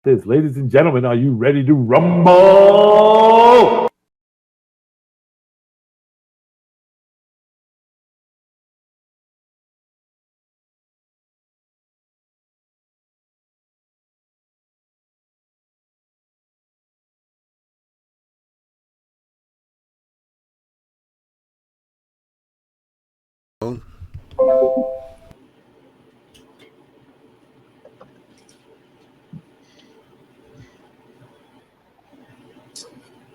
this. Ladies and gentlemen, are you ready to rumble?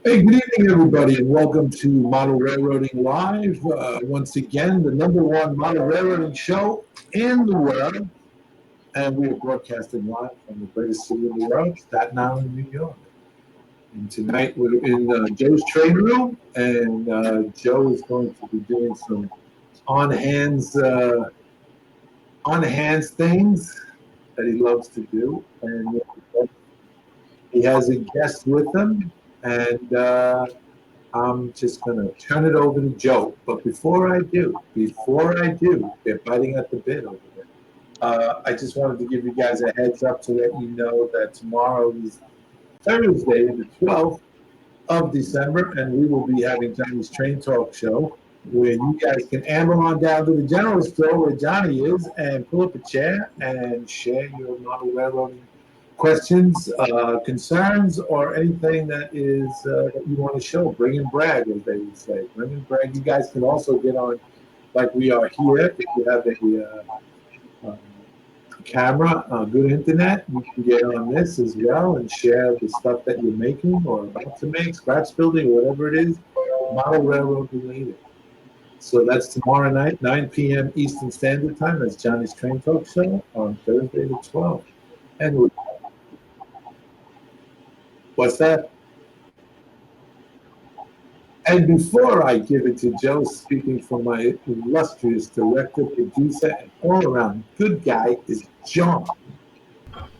Hey, good evening, everybody, and welcome to Model Railroading Live. Once again, the #1 model railroading show in the world. And we are broadcasting live from the greatest city in the world, Staten Island, New York. And tonight we're in Joe's train room, and Joe is going to be doing some on-hands things that he loves to do. And he has a guest with him, and I'm just going to turn it over to Joe. But before I do, they're biting at the bit over there. I just wanted to give you guys a heads up to let you know that tomorrow is Thursday, the 12th of December, and we will be having Johnny's Train Talk show, where you guys can amble on down to the general store where Johnny is and pull up a chair and share your model railroading questions, concerns, or anything that is that you want to show. Bring and brag, as they would say. Bring and brag. You guys can also get on, like we are here. If you have a camera, good internet, you can get on this as well and share the stuff that you're making or about to make, scratch building, or whatever it is, model railroad related. So that's tomorrow night, 9 p.m. Eastern Standard Time. That's Johnny's Train Talk show on Thursday the 12th. And what's that? And before I give it to Joe, speaking for my illustrious director, producer, and all-around good guy, is John.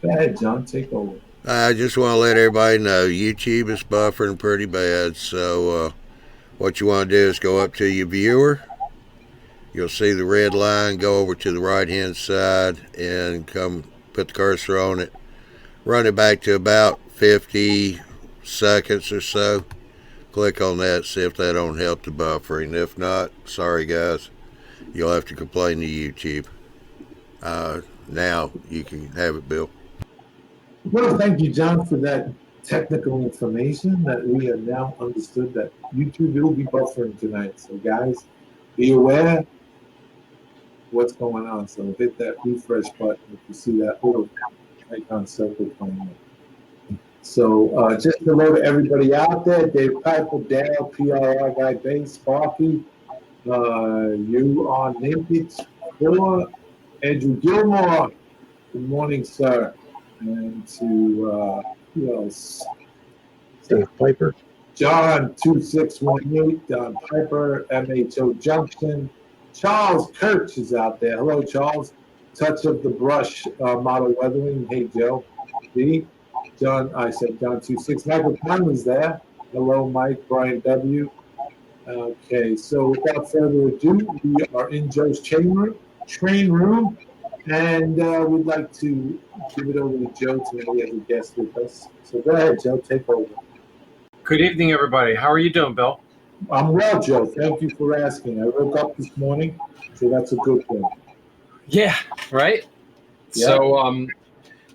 Go ahead, John. Take over. I just want to let everybody know YouTube is buffering pretty bad. So what you want to do is go up to your viewer. You'll see the red line. Go over to the right-hand side and come put the cursor on it. Run it back to about 50 seconds or so. Click on that, see if that don't help the buffering. If not, sorry guys, you'll have to complain to YouTube. Now you can have it, Bill. Well, thank you, John, for that technical information that we have now understood that YouTube will be buffering tonight. So guys, be aware what's going on. So hit that refresh button if you see that little icon circle coming up. So just hello to everybody out there. Dave Piper, Dale, PRR Guy Bass, Sparky, you are naked for Andrew Gilmore. Good morning, sir. And to who else? Dave Piper. John 2618, Don Piper, MHO Junction. Charles Kirch is out there. Hello, Charles. Touch of the Brush model weathering. Hey, Joe. D. John 26. Michael Conley's there. Hello, Mike, Brian W. Okay, so without further ado, we are in Joe's train room, and we'd like to give it over to Joe today. We have a guest with us. So go ahead, Joe, take over. Good evening, everybody. How are you doing, Bill? I'm well, Joe. Thank you for asking. I woke up this morning, so that's a good thing. Yeah, right? Yeah. So,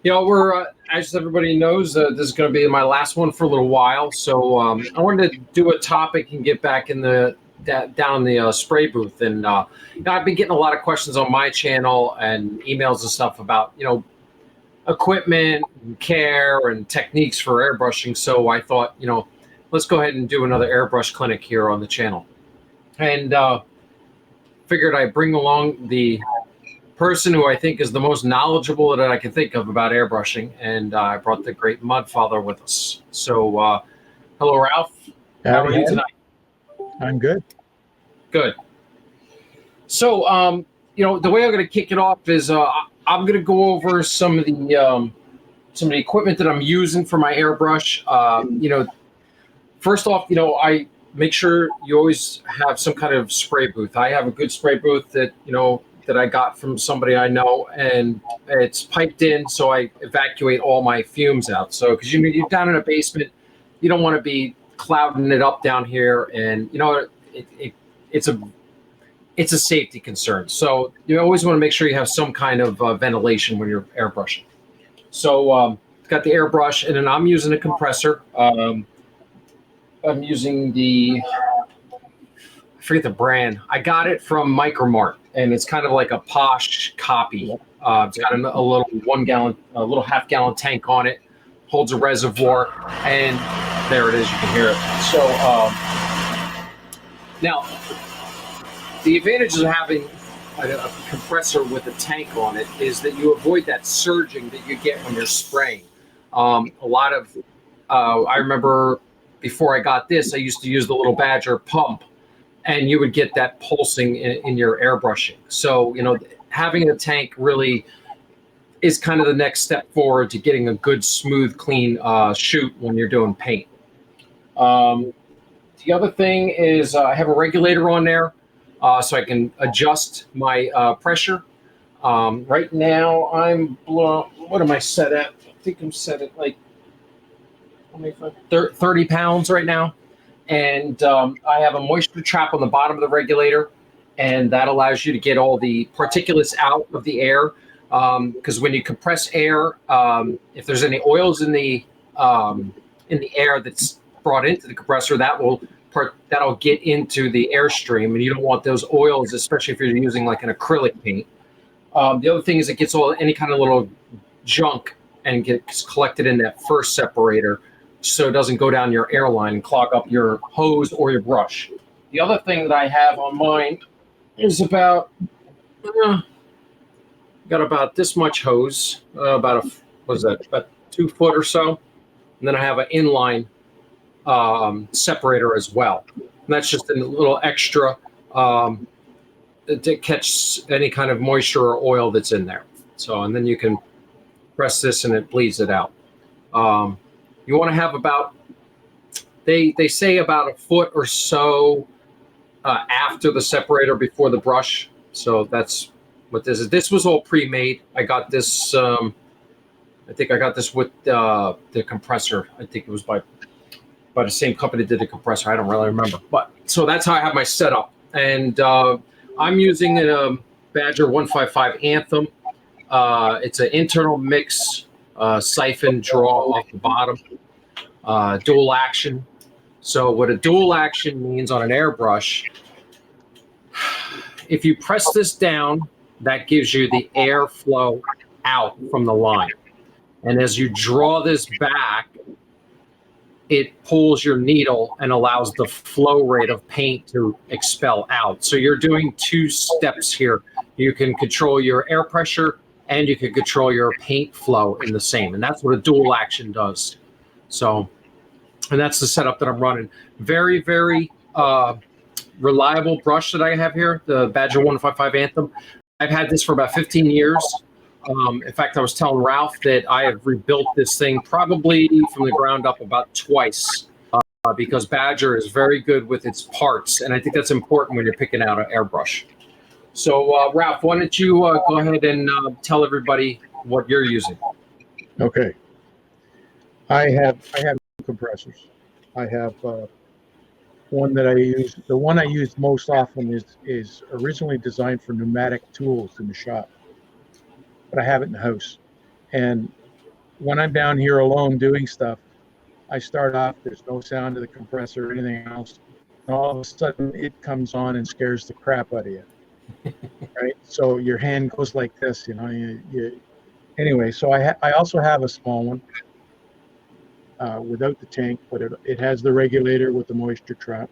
we're, as everybody knows, this is going to be my last one for a little while. So I wanted to do a topic and get back in down in the spray booth. And I've been getting a lot of questions on my channel and emails and stuff about, equipment and care and techniques for airbrushing. So I thought, let's go ahead and do another airbrush clinic here on the channel. And figured I'd bring along the person who I think is the most knowledgeable that I can think of about airbrushing, and I brought the great Mudfather with us. So, hello, Ralph. How are you tonight? I'm good. Good. So, the way I'm going to kick it off is I'm going to go over some of the equipment that I'm using for my airbrush. First off, I make sure you always have some kind of spray booth. I have a good spray booth that that I got from somebody I know, and it's piped in, so I evacuate all my fumes out. So because you're down in a basement, you don't want to be clouding it up down here, and it's a safety concern. So you always want to make sure you have some kind of ventilation when you're airbrushing. So got the airbrush, and then I'm using a compressor. I'm using I forget the brand. I got it from Micromart, and it's kind of like a posh copy. It's got a little 1 gallon, a little half-gallon tank on it, holds a reservoir, and there it is. You can hear it. So now, the advantages of having a compressor with a tank on it is that you avoid that surging that you get when you're spraying. A lot of, I remember before I got this, I used to use the little Badger pump, and you would get that pulsing in your airbrushing. So, having a tank really is kind of the next step forward to getting a good, smooth, clean shoot when you're doing paint. The other thing is I have a regulator on there so I can adjust my pressure. Right now, what am I set at? I think I'm set at like 30 pounds right now. And I have a moisture trap on the bottom of the regulator, and that allows you to get all the particulates out of the air. Because when you compress air, if there's any oils in the air that's brought into the compressor, that'll get into the airstream, and you don't want those oils, especially if you're using like an acrylic paint. The other thing is it gets any kind of little junk and gets collected in that first separator, so it doesn't go down your airline and clog up your hose or your brush. The other thing that I have on mine is got about this much hose, about 2 foot or so, and then I have an inline separator as well. And that's just a little extra to catch any kind of moisture or oil that's in there. So, and then you can press this and it bleeds it out. You want to have about, they say about a foot or so after the separator before the brush. So that's what this is. This was all pre-made. I got this, I think I got this with the compressor. I think it was by the same company that did the compressor. I don't really remember. But so that's how I have my setup. And I'm using a Badger 155 Anthem. It's an internal mix siphon draw off the bottom, dual action. So what a dual action means on an airbrush, if you press this down, that gives you the airflow out from the line. And as you draw this back, it pulls your needle and allows the flow rate of paint to expel out. So you're doing 2 steps here. You can control your air pressure and you can control your paint flow in the same. And that's what a dual action does. So, and that's the setup that I'm running. Very, very reliable brush that I have here, the Badger 155 Anthem. I've had this for about 15 years. In fact, I was telling Ralph that I have rebuilt this thing probably from the ground up about twice because Badger is very good with its parts. And I think that's important when you're picking out an airbrush. So, Ralph, why don't you go ahead and tell everybody what you're using? Okay. I have 2 compressors. I have one that I use. The one I use most often is originally designed for pneumatic tools in the shop, but I have it in the house. And when I'm down here alone doing stuff, I start off, there's no sound of the compressor or anything else. And all of a sudden it comes on and scares the crap out of you. Right? So your hand goes like this, anyway, so I also have a small one without the tank, but it has the regulator with the moisture trap.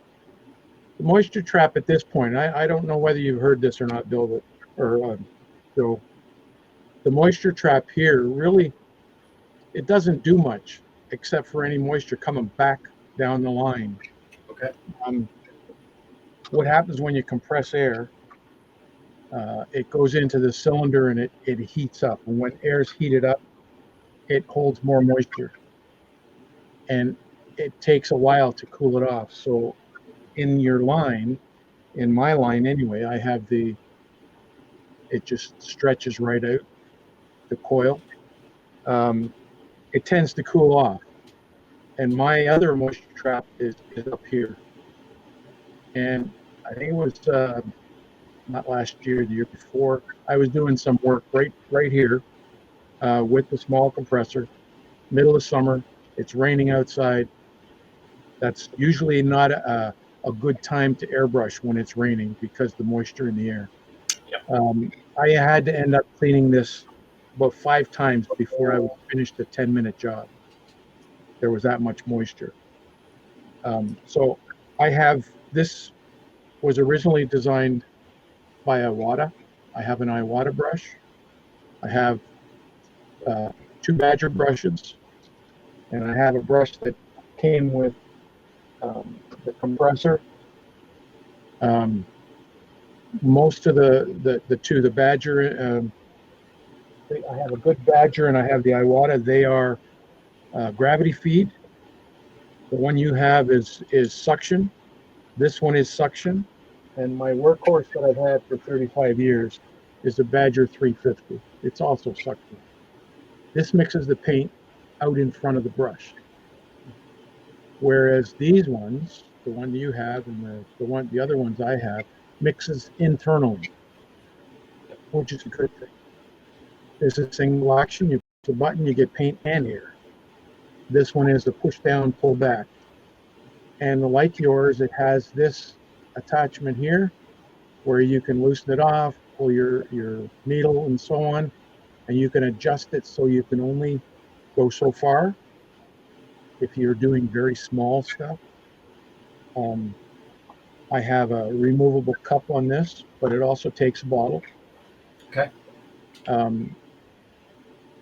The moisture trap at this point, I don't know whether you've heard this or not, Bill, Bill. The moisture trap here really, it doesn't do much except for any moisture coming back down the line. Okay. What happens when you compress air, it goes into the cylinder and it heats up. And when air is heated up, it holds more moisture. And it takes a while to cool it off. So in your line, in my line anyway, I have the it just stretches right out the coil. It tends to cool off. And my other moisture trap is up here. And I think it was not last year, the year before, I was doing some work right here with the small compressor, middle of summer. It's raining outside. That's usually not a good time to airbrush when it's raining because the moisture in the air. I had to end up cleaning this about 5 times before I was finished a 10-minute job. There was that much moisture. So I have, this was originally designed by Iwata. I have an Iwata brush. I have 2 Badger brushes, and I have a brush that came with the compressor. Most of the Badger, I have a good Badger and I have the Iwata. They are gravity feed. The one you have is suction. This one is suction. And my workhorse that I've had for 35 years is the Badger 350. It's also suction. This mixes the paint out in front of the brush. Whereas these ones, the one you have and the other ones I have, mixes internally, which is a good thing. This is single action. You push the button, you get paint and air. This one is a push down, pull back. And like yours, it has this attachment here where you can loosen it off, pull your needle and so on, and you can adjust it so you can only go so far if you're doing very small stuff. I have a removable cup on this, but it also takes a bottle. Okay.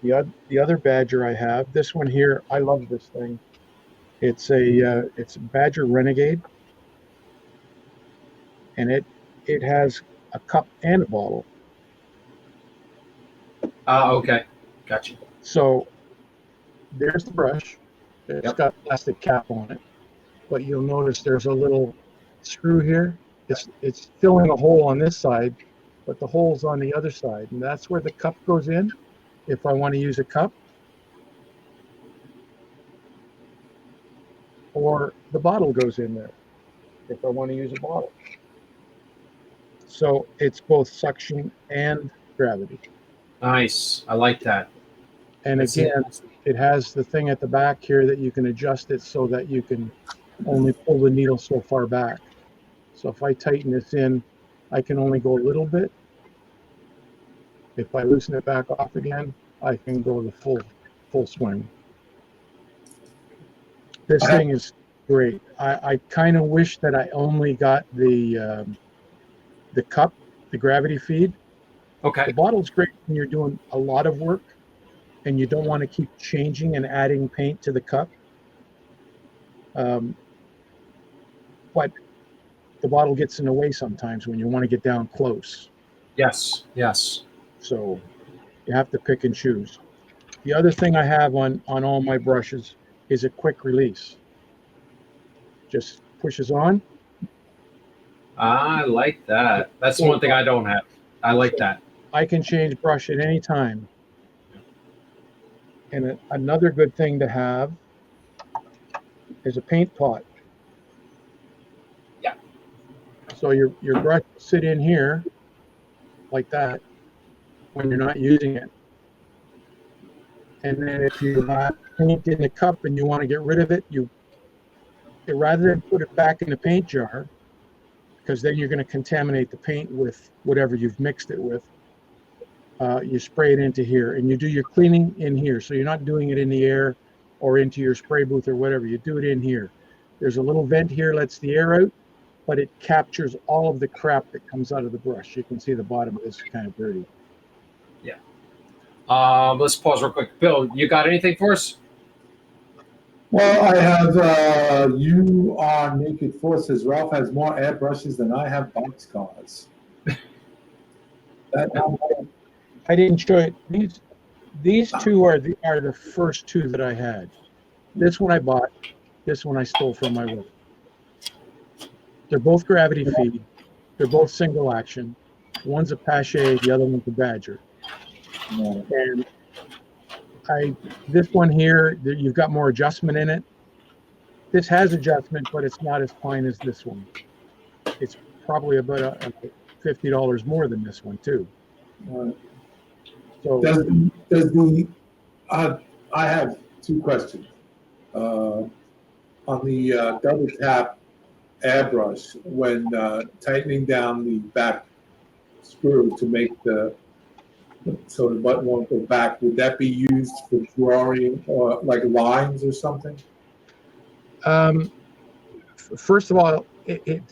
The other Badger I have, this one here, I love this thing. It's a Badger Renegade, and it has a cup and a bottle. Okay. Gotcha. So there's the brush. It's got a plastic cap on it, but you'll notice there's a little screw here. It's filling a hole on this side, but the hole's on the other side, and that's where the cup goes in if I want to use a cup. Or the bottle goes in there if I want to use a bottle. So it's both suction and gravity. Nice. I like that. And again, it has the thing at the back here that you can adjust it so that you can only pull the needle so far back. So if I tighten this in, I can only go a little bit. If I loosen it back off again, I can go the full swing. This thing is great. I kind of wish that I only got the cup, the gravity feed. Okay. The bottle's great when you're doing a lot of work and you don't want to keep changing and adding paint to the cup. But the bottle gets in the way sometimes when you want to get down close. Yes. Yes. So you have to pick and choose. The other thing I have on all my brushes is a quick release. Just pushes on. I like that. That's one thing I don't have. I like that. I can change brush at any time. And another good thing to have is a paint pot. Yeah. So your brush will sit in here like that when you're not using it. And then if you have paint in the cup and you want to get rid of it, rather than put it back in the paint jar, because then you're going to contaminate the paint with whatever you've mixed it with, you spray it into here and you do your cleaning in here. So you're not doing it in the air or into your spray booth or whatever. You do it in here. There's a little vent here, lets the air out, but it captures all of the crap that comes out of the brush. You can see the bottom of this is kind of dirty. Yeah. Let's pause real quick. Bill, you got anything for us? Well, I have you on Naked Forces. Ralph has more airbrushes than I have boxcars. I didn't show it. These two are the first two that I had. This one I bought. This one I stole from my work. They're both gravity feed. They're both single action. One's a Pache, the other one's a Badger. No. And this one here, you've got more adjustment in it. This has adjustment, but it's not as fine as this one. It's probably about $50 more than this one too. So Does the I have two questions. On the double tap airbrush, when tightening down the back screw to make so the button won't go back, would that be used for drawing or like lines or something? first of all, it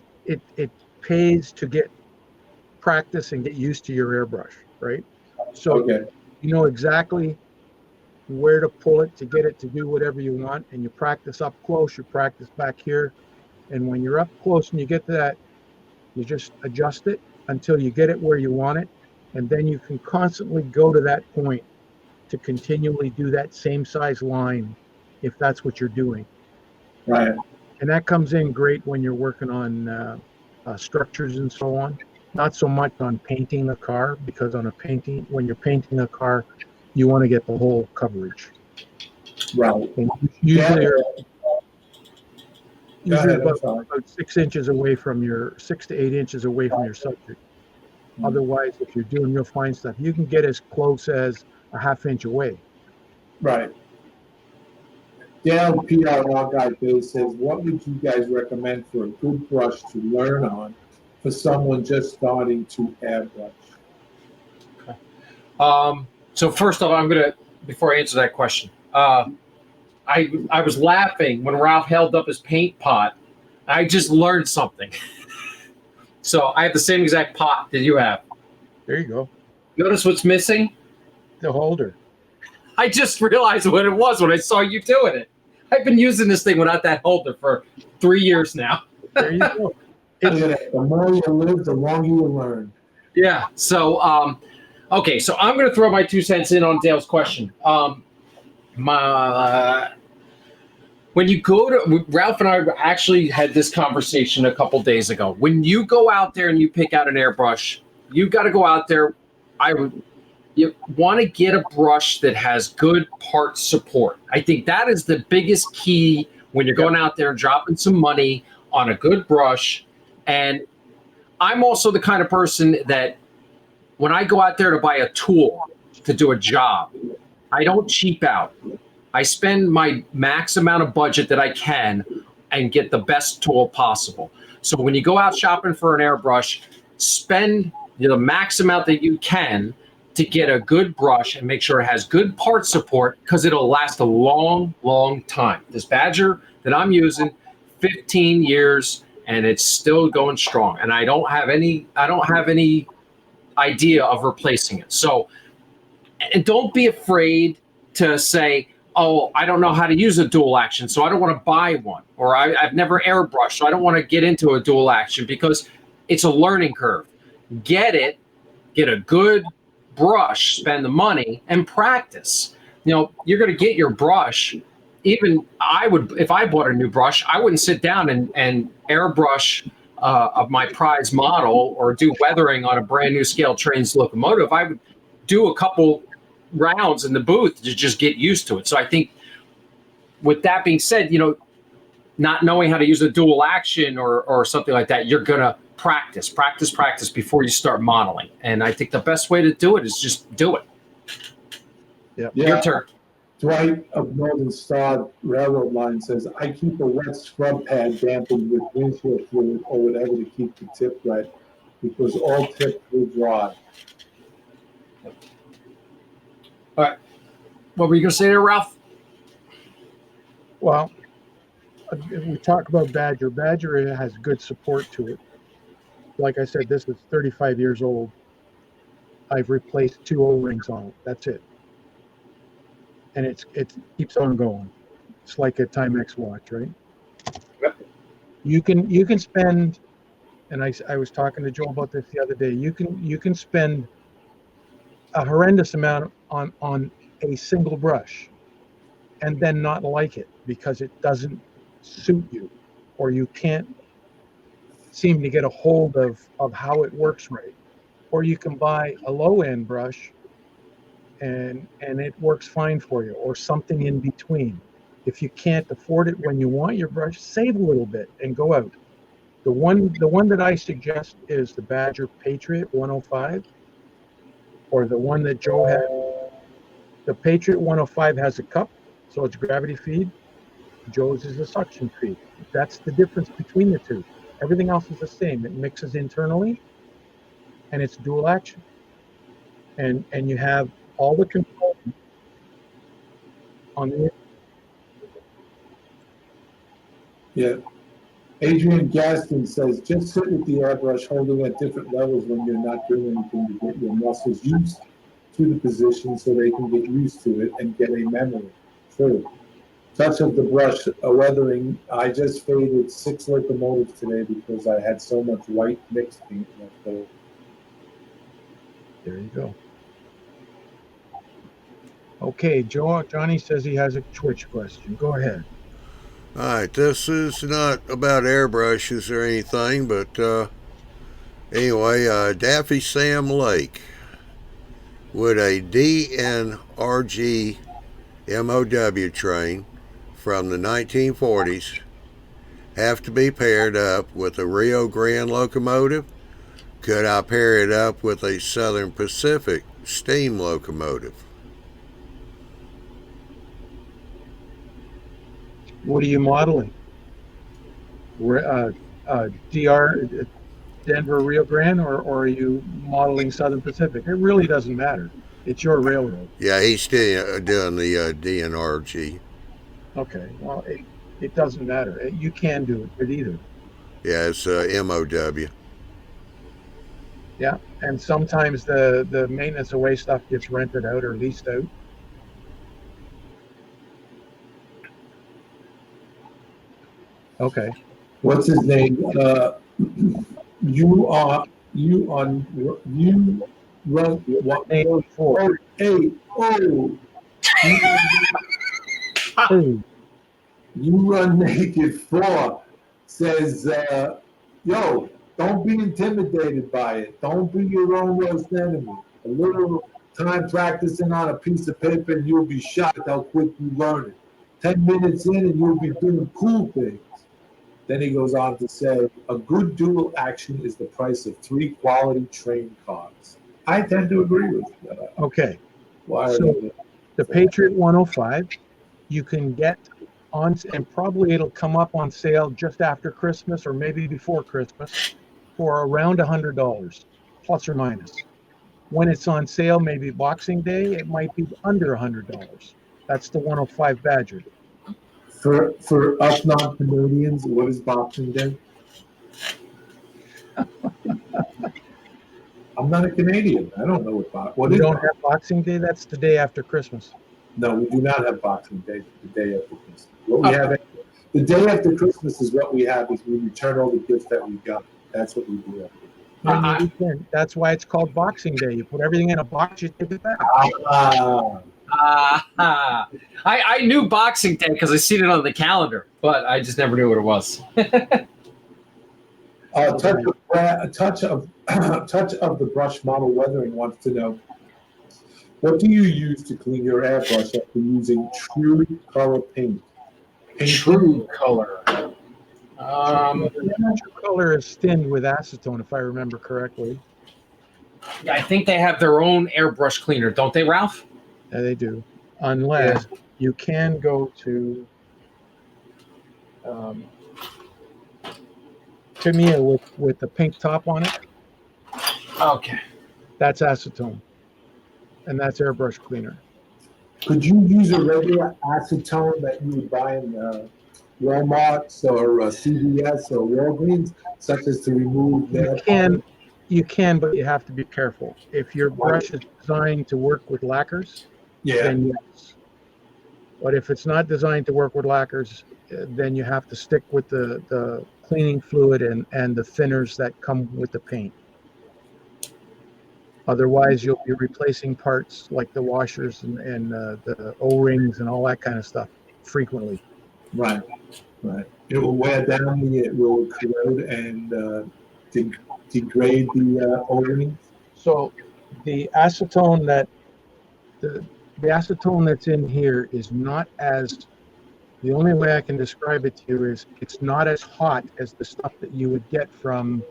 pays to get practice and get used to your airbrush, right? So Okay. you know exactly where to pull it to get it to do whatever you want, and you practice up close, you practice back here, and when you're up close and you get to that, you just adjust it until you get it where you want it, and then you can constantly go to that point to continually do that same size line if that's what you're doing. Right. And that comes in great when you're working on structures and so on. Not so much on painting a car, because when you're painting a car, you want to get the whole coverage. Right. And usually, Go ahead, I'm about sorry. 6 to 8 inches away from your subject. Otherwise, if you're doing real fine stuff, you can get as close as a ½ inch away. Right. Dale PRL Guy Bill says, what would you guys recommend for a good brush to learn on for someone just starting to airbrush? So first off, before I answer that question, I was laughing when Ralph held up his paint pot. I just learned something. So I have the same exact pot that you have. There you go. Notice what's missing? The holder. I just realized what it was when I saw you doing it. I've been using this thing without that holder for 3 years now. There you go. The more you live, the longer you learn. Yeah. So, okay. So I'm going to throw my 2 cents in on Dale's question. When you go to Ralph and I actually had this conversation a couple days ago. When you go out there and you pick out an airbrush, you got to go out there. You want to get a brush that has good part support. I think that is the biggest key when you're going out there and dropping some money on a good brush. And I'm also the kind of person that when I go out there to buy a tool to do a job, I don't cheap out. I spend my max amount of budget that I can and get the best tool possible. So when you go out shopping for an airbrush, spend the max amount that you can to get a good brush and make sure it has good part support, because it'll last a long, long time. This Badger that I'm using, 15 years, and it's still going strong. And I don't have any idea of replacing it. So, and don't be afraid to say, oh, I don't know how to use a dual action, so I don't want to buy one. Or I've never airbrushed, so I don't want to get into a dual action, because it's a learning curve. Get a good brush, spend the money, and practice. You're going to get your brush. Even if I bought a new brush, I wouldn't sit down and airbrush of my prize model or do weathering on a brand new scale trains locomotive. I would do a couple rounds in the booth to just get used to it. So I think with that being said, not knowing how to use a dual action or something like that, you're going to practice before you start modeling. And I think the best way to do it is just do it. Yeah. Your turn. Dwight of Northern Star Railroad Line says, I keep a wet scrub pad dampened with windshield fluid or whatever to keep the tip wet, because all tips will dry. All right. What were you going to say there, Ralph? Well, we talk about Badger. Badger has good support to it. Like I said, this is 35 years old. I've replaced 2 O-rings on it. That's it. And it keeps on going. It's like a Timex watch, right? Yep. You can spend, and I was talking to Joe about this the other day. You can spend a horrendous amount on a single brush, and then not like it because it doesn't suit you, or you can't seem to get a hold of how it works right. or you can buy a low-end brush and it works fine for you, or something in between. If you can't afford it when you want your brush, save a little bit and go out. The one that I suggest is the Badger Patriot 105, or the one that Joe had. The Patriot 105 has a cup, so it's gravity feed. Joe's is a suction feed. That's the difference between the two. Everything else is the same. It mixes internally, and it's dual action. And you have all the control on the. Yeah. Adrian Gaston says, just sit with the airbrush holding at different levels when you're not doing anything to get your muscles used to the position so they can get used to it and get a memory. True. Touch of the brush, weathering. I just faded 6 locomotives today because I had so much white mixed paint left over. There you go. Okay, Johnny says he has a Twitch question. Go ahead. All right, this is not about airbrushes or anything, but anyway, Daffy Sam Lake. Would a DNRG MOW train from the 1940s have to be paired up with a Rio Grande locomotive? Could I pair it up with a Southern Pacific steam locomotive? What are you modeling? DR Denver Rio Grande, or are you modeling Southern Pacific? It really doesn't matter. It's your railroad. Yeah, he's still doing the DNRG. Okay, well, it doesn't matter. You can do it with either. Yeah, it's MOW. Yeah, and sometimes the maintenance away stuff gets rented out or leased out. Okay. What's his name? You run what? Name 4. Hey, oh, Hey, you run naked 4 says, yo, don't be intimidated by it. Don't be your own worst enemy. A little time practicing on a piece of paper and you'll be shocked how quick you learn it. 10 minutes in and you'll be doing cool things. Then he goes on to say, a good dual action is the price of 3 quality train cars. I tend to agree with that. okay. Why are So they- the Patriot 105, you can get on, and probably it'll come up on sale just after Christmas or maybe before Christmas for around $100, plus or minus. When it's on sale, maybe Boxing Day, it might be under $100. That's the 105 Badger. For us non-Canadians, what is Boxing Day? I'm not a Canadian. I don't know what We is don't that? have Boxing Day. That's the day after Christmas. No, we do not have Boxing Day the day after Christmas. What we have, the day after Christmas is what we have is we return all the gifts that we got. That's what we do. No, we can't. That's why it's called Boxing Day. You put everything in a box, you take it back. I knew Boxing Day because I seen it on the calendar, but I just never knew what it was. Touch of the brush model weathering wants to know, what do you use to clean your airbrush after using True Color paint? True Color. True Color is thinned with acetone, if I remember correctly. Yeah, I think they have their own airbrush cleaner, don't they, Ralph? Yeah, they do. Unless you can go to Tamiya with the pink top on it. Okay. That's acetone. And that's airbrush cleaner. Could you use a regular acetone that you would buy in Walmart or CVS or Walgreens, such as to remove that? You can, but you have to be careful. If your brush is designed to work with lacquers, then yes. But if it's not designed to work with lacquers, then you have to stick with the cleaning fluid and the thinners that come with the paint. Otherwise, you'll be replacing parts like the washers and the O-rings and all that kind of stuff frequently. Right. It will wear down, it will corrode and degrade the O-rings. So the acetone the acetone that's in here is not as, the only way I can describe it to you is it's not as hot as the stuff that you would get from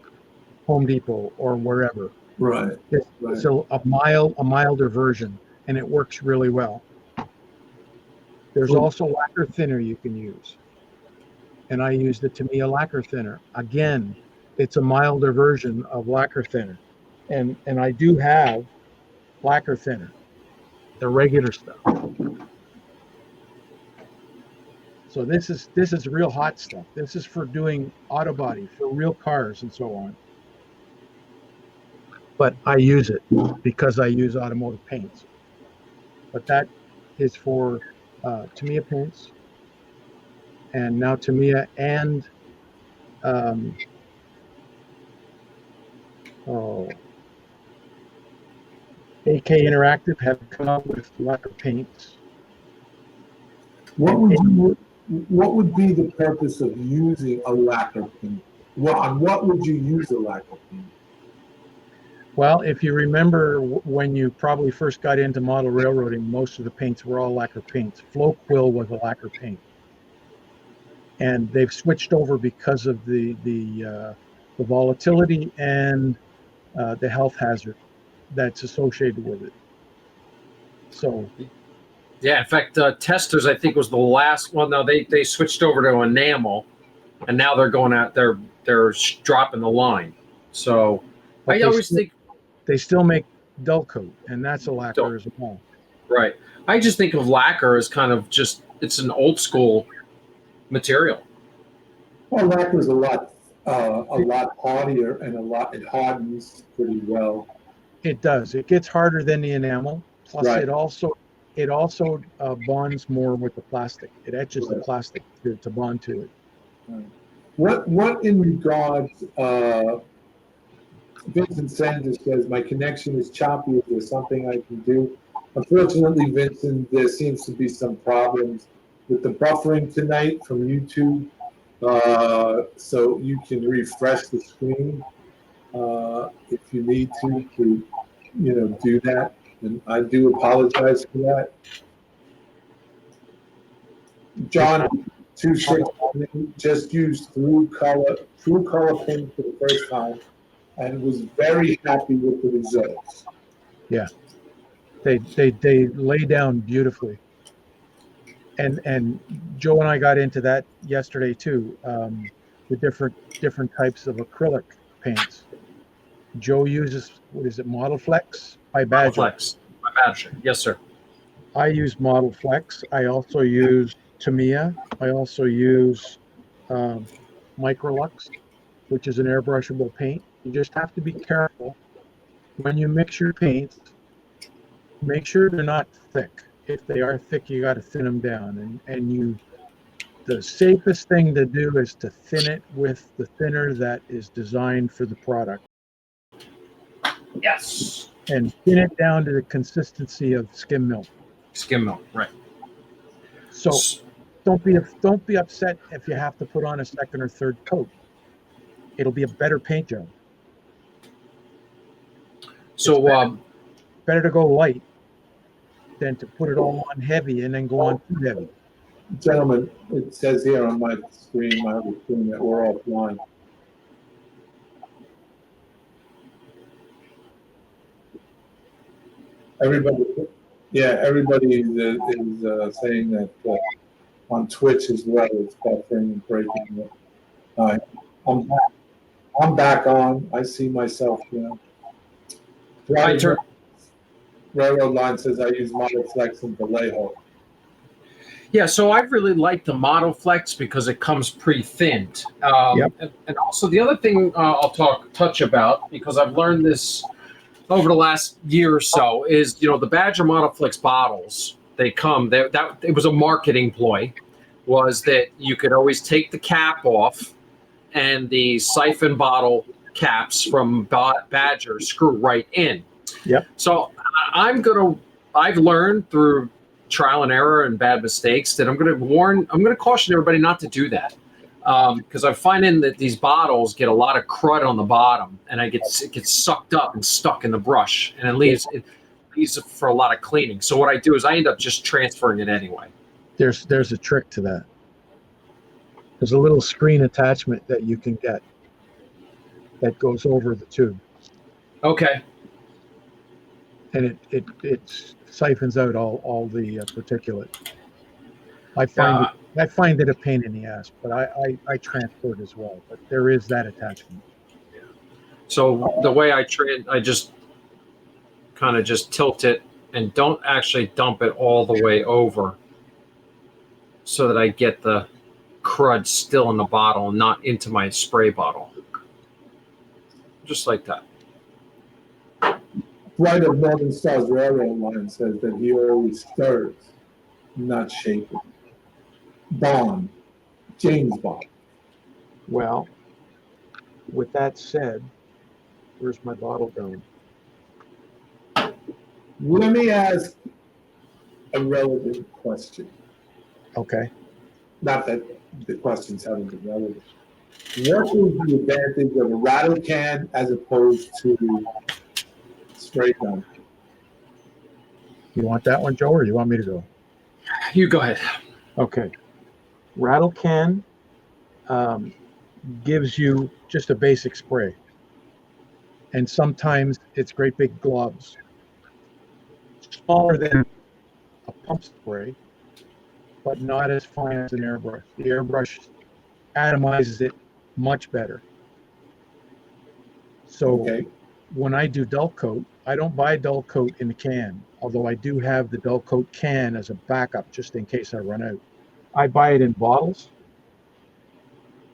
Home Depot or wherever. Right. It's a milder version, and it works really well. There's Cool. also lacquer thinner you can use, and I use the Tamiya lacquer thinner. Again, it's a milder version of lacquer thinner, and I do have lacquer thinner, the regular stuff. So this is real hot stuff. This is for doing auto body, for real cars and so on. But I use it because I use automotive paints. But that is for Tamiya paints, and now Tamiya and AK Interactive have come up with lacquer paints. What would be the purpose of using a lacquer paint? On what would you use a lacquer paint? Well, if you remember when you probably first got into model railroading, most of the paints were all lacquer paints. Flow Quill was a lacquer paint, and they've switched over because of the volatility and the health hazard that's associated with it. So, Yeah, in fact, Testers I think was the last. Well, no, they switched over to enamel, and now they're going out. They're dropping the line. So I always think they still make dull coat, and that's a lacquer as well. Right. I just think of lacquer as kind of just, it's an old school material. Well, lacquer is a lot hardier and it hardens pretty well. It does. It gets harder than the enamel. Plus, Right. it also bonds more with the plastic. It etches the plastic to bond to it. Right. What in regards? Vincent Sanders says my connection is choppy. Is there something I can do? Unfortunately, Vincent, there seems to be some problems with the buffering tonight from YouTube. So you can refresh the screen if you need to do that. And I do apologize for that. John 269 just used True Color Paint for the first time and was very happy with the results. Yeah, they lay down beautifully. And Joe and I got into that yesterday too. The different types of acrylic paints. Joe uses, what is it, Model Flex by Badger. Model Flex by Badger. Yes, sir. I use Model Flex. I also use Tamiya. I also use Microlux, which is an airbrushable paint. You just have to be careful when you mix your paints. Make sure they're not thick. If they are thick, you got to thin them down. And the safest thing to do is to thin it with the thinner that is designed for the product. Yes. And thin it down to the consistency of skim milk. Skim milk, right. So don't be upset if you have to put on a second or third coat. It'll be a better paint job. So better to go light than to put it all on heavy and then go on too heavy. Gentlemen, it says here on my screen, my other screen, that we're offline. Everybody is saying that on Twitch as well, it's buffering and breaking. I'm back on. I see myself now. Railroad Line says I use Model Flex and Vallejo. Yeah, so I really like the Model Flex because it comes pre-thinned. And also the other thing I'll touch about, because I've learned this over the last year or so, is the Badger Model Flex bottles. It was a marketing ploy, was that you could always take the cap off, and the siphon bottle caps from Badger screw right in. Yep. So I've learned through trial and error and bad mistakes that I'm going to caution everybody not to do that. because I'm finding that these bottles get a lot of crud on the bottom, and it gets sucked up and stuck in the brush, and it leaves for a lot of cleaning. So what I do is I end up just transferring it anyway. There's a trick to that. There's a little screen attachment that you can get that goes over the tube, Okay. and it siphons out all the particulate. I find it a pain in the ass, but I transport as well. But there is that attachment. So the way I just kind of just tilt it and don't actually dump it all the way over, so that I get the crud still in the bottle and not into my spray bottle. Just like that. Flight of Northern Stars Railroad line says that he always stirs, not shaken. Bond, James Bond. Well, with that said, where's my bottle going? Let me ask a relevant question. Okay. Not that the questions haven't been relevant. What is the advantage of a rattle can as opposed to spray gun? You want that one, Joe, or you want me to go? You go ahead. Okay. Rattle can gives you just a basic spray. And sometimes it's great big globs. Smaller than a pump spray, but not as fine as an airbrush. The airbrush atomizes it much better. So Okay. when I do dull coat, I don't buy dull coat in the can, although I do have the dull coat can as a backup just in case I run out. I buy it in bottles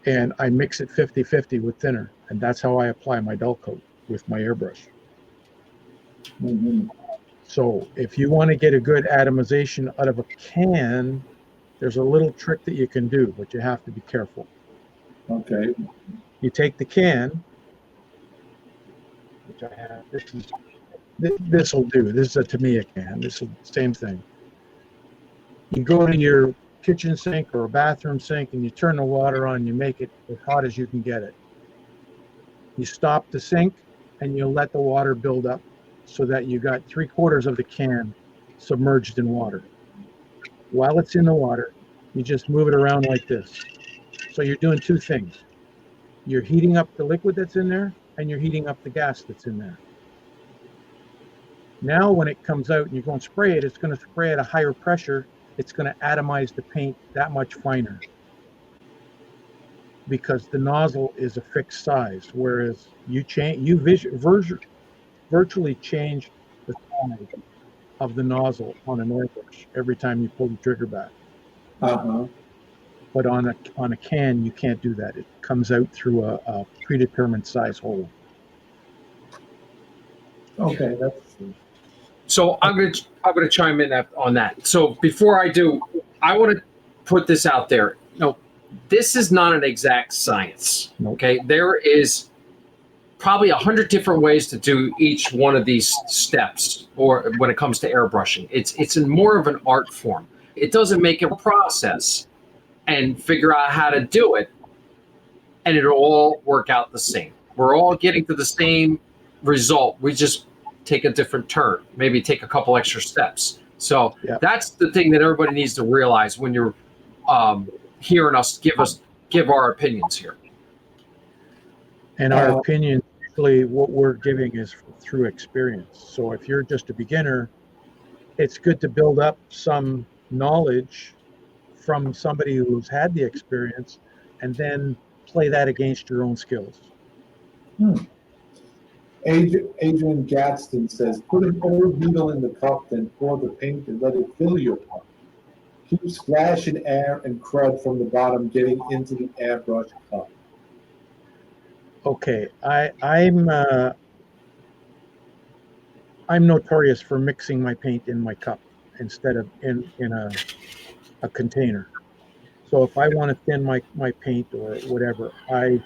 and I mix it 50-50 with thinner, and that's how I apply my dull coat with my airbrush. Mm-hmm. So if you want to get a good atomization out of a can, there's a little trick that you can do, but you have to be careful. Okay. You take the can, which I have. This will do. This is a Tamiya can. This is the same thing. You go to your kitchen sink or a bathroom sink and you turn the water on. You make it as hot as you can get it. You stop the sink and you let the water build up so that you got 3/4 of the can submerged in water. While it's in the water, you just move it around like this. So you're doing two things. You're heating up the liquid that's in there and you're heating up the gas that's in there. Now when it comes out and you're going to spray it, it's going to spray at a higher pressure. It's going to atomize the paint that much finer because the nozzle is a fixed size, whereas you virtually change the size of the nozzle on an airbrush every time you pull the trigger back. Uh-huh. But on a can, you can't do that. It comes out through a predetermined size hole. Okay, that's So I'm gonna chime in on that. So before I do, I want to put this out there. No, this is not an exact science. Nope. Okay, there is probably 100 different ways to do each one of these steps, or when it comes to airbrushing, it's in more of an art form. It doesn't make it a process and figure out how to do it, and it'll all work out the same. We're all getting to the same result. We just take a different turn, maybe take a couple extra steps. So that's the thing that everybody needs to realize when you're hearing us give our opinions here. And our opinion, usually what we're giving is through experience. So if you're just a beginner, it's good to build up some knowledge from somebody who's had the experience and then play that against your own skills. Adrian Gadsden says, put an old needle in the cup, then pour the paint and let it fill your cup. Keep splashing air and crud from the bottom getting into the airbrush cup. Okay, I'm notorious for mixing my paint in my cup instead of in a container. So if I want to thin my paint or whatever, I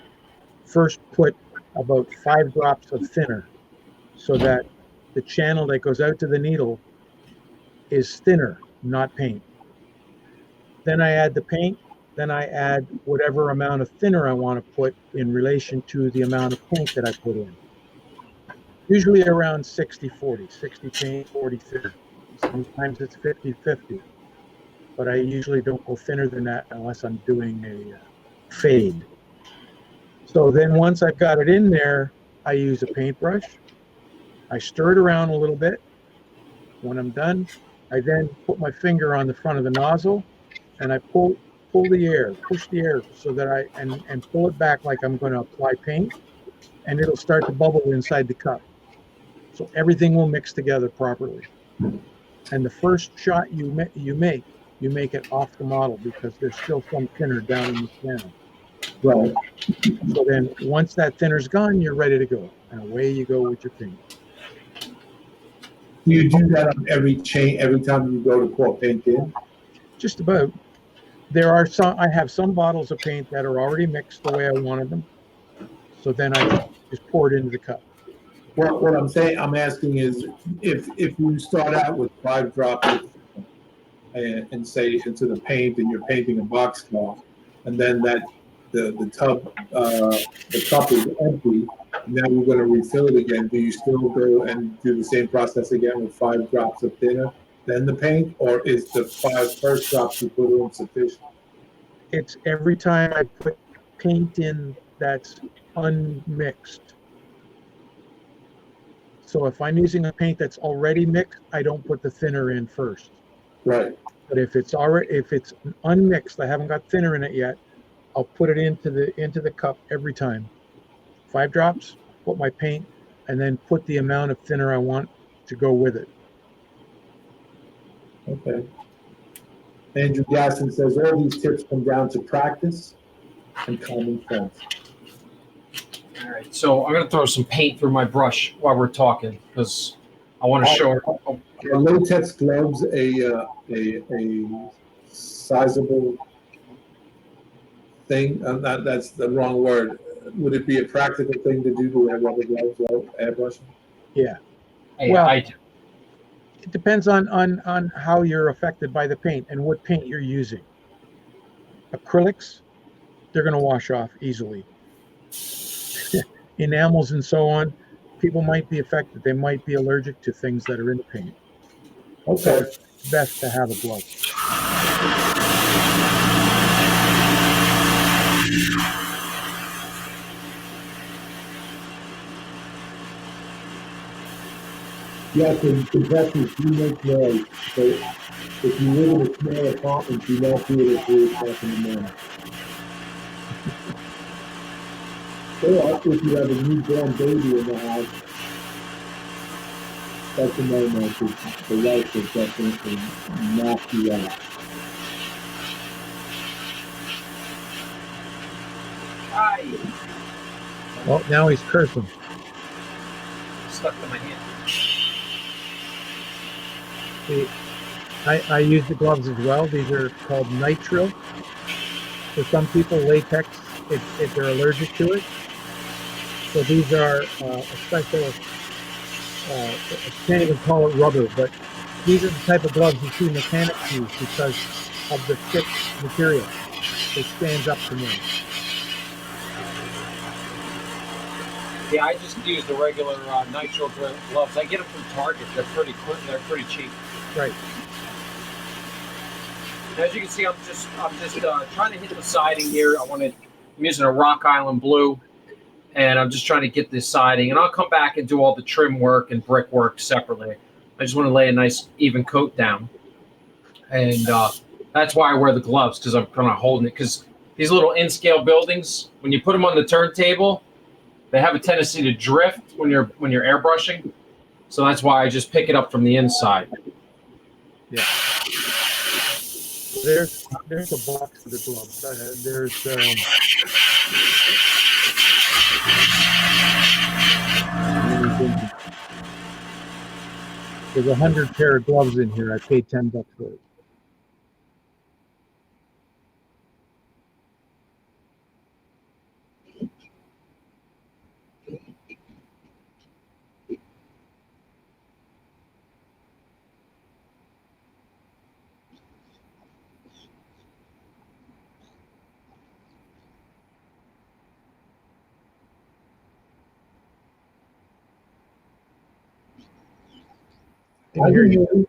first put about 5 drops of thinner so that the channel that goes out to the needle is thinner, not paint. Then I add the paint Then I add whatever amount of thinner I want to put in relation to the amount of paint that I put in. Usually around 60-40, 60 paint, 40 thinner. Sometimes it's 50-50, but I usually don't go thinner than that unless I'm doing a fade. So then once I've got it in there, I use a paintbrush. I stir it around a little bit. When I'm done, I then put my finger on the front of the nozzle and I push the air so that and pull it back like I'm going to apply paint, and it'll start to bubble inside the cup. So everything will mix together properly. And the first shot you make it off the model because there's still some thinner down in the channel. Right. So then once that thinner's gone, you're ready to go. And away you go with your paint. Do you do that on every time you go to pour paint in? Just about. I have some bottles of paint that are already mixed the way I wanted them. So then I just pour it into the cup. Well, what I'm asking is, if you start out with 5 drops and say into the paint, and you're painting a boxcar, and then the tub, the cup is empty, now you're going to refill it again. Do you still go and do the same process again with 5 drops of thinner, then the paint, or is the 5 first drops you put in sufficient? It's every time I put paint in that's unmixed. So if I'm using a paint that's already mixed, I don't put the thinner in first. Right. But if it's unmixed, I haven't got thinner in it yet, I'll put it into the cup every time. 5 drops, put my paint, and then put the amount of thinner I want to go with it. Okay. Andrew Gasson says all these tips come down to practice and common sense. All right, so I'm going to throw some paint through my brush while we're talking because I want to show her. Oh, Are latex gloves a sizable thing? That's the wrong word. Would it be a practical thing to do to wear rubber gloves while airbrushing? Yeah. hey, Well, I do. it depends on how you're affected by the paint and what paint you're using. Acrylics, they're going to wash off easily. Enamels and so on, people might be affected. They might be allergic to things that are in the paint. So Okay. it's best to have a glove. Yes, and compressors do make noise. So if you live in a small apartment, do not do it at 3 o'clock in the morning. Or if you have a newborn baby in the house, that's a no-no, because the lights will definitely knock you out. Well, now he's cursing. Stuck to my hand. See, I use the gloves as well. These are called nitrile. For some people, latex, if they're allergic to it. So these are a special, I can't even call it rubber, but these are the type of gloves you see mechanics use because of the thick material. It stands up to me. Yeah, I just use the regular nitrile gloves. I get them from Target. They're pretty quick. They're pretty cheap. Right. As you can see, I'm just trying to hit the siding here. I'm using a Rock Island blue, and I'm just trying to get this siding. And I'll come back and do all the trim work and brick work separately. I just want to lay a nice even coat down, and that's why I wear the gloves, because I'm kind of holding it. Because these little in-scale buildings, when you put them on the turntable, they have a tendency to drift when you're airbrushing. So that's why I just pick it up from the inside. Yeah. There's a box for the gloves. There's 100 pair of gloves in here. I paid $10 for it. Can hear you.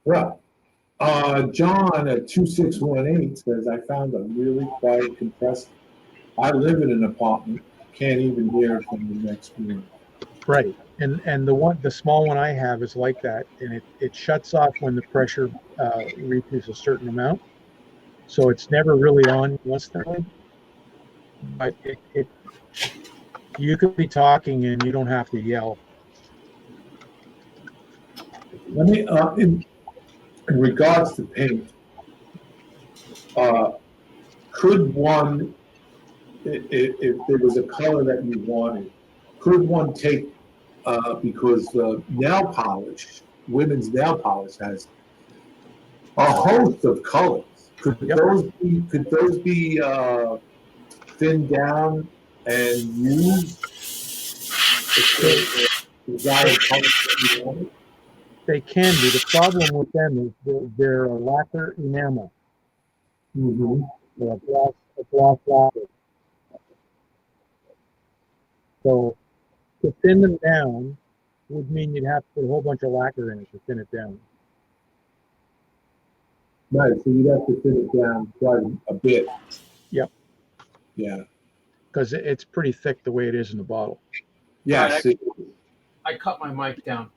Well, John at 2618 says, I found a really quiet compressor. I live in an apartment, can't even hear it from the next room. Right. And the small one I have is like that, and it shuts off when the pressure reaches a certain amount. So it's never really on constantly. But you could be talking and you don't have to yell. Let me, in regards to paint, could one, if there was a color that you wanted, could one take, because nail polish, women's nail polish has a host of colors. Could Yep. those be thinned down and used? Desired colors that you wanted? They can be. The problem with them is they're a lacquer enamel. Mm-hmm. They're a gloss lacquer. So to thin them down would mean you'd have to put a whole bunch of lacquer in it to thin it down. Right, so you'd have to thin it down quite a bit. Yep. Yeah. Because it's pretty thick the way it is in the bottle. Yes. Right, I cut my mic down,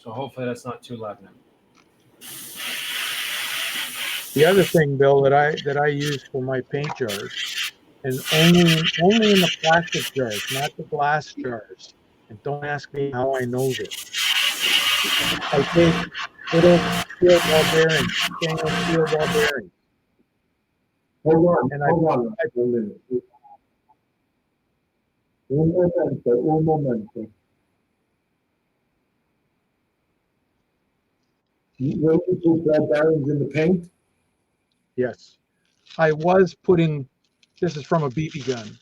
so hopefully that's not too loud now. The other thing, Bill, that I use for my paint jars, and only in the plastic jars, not the glass jars. And don't ask me how I know this. I take little steel ball bearings, stainless steel ball bearings. Hold on, And hold on a minute. Un momento. When you put bearings in the paint? Yes, I was putting. This is from a BB gun.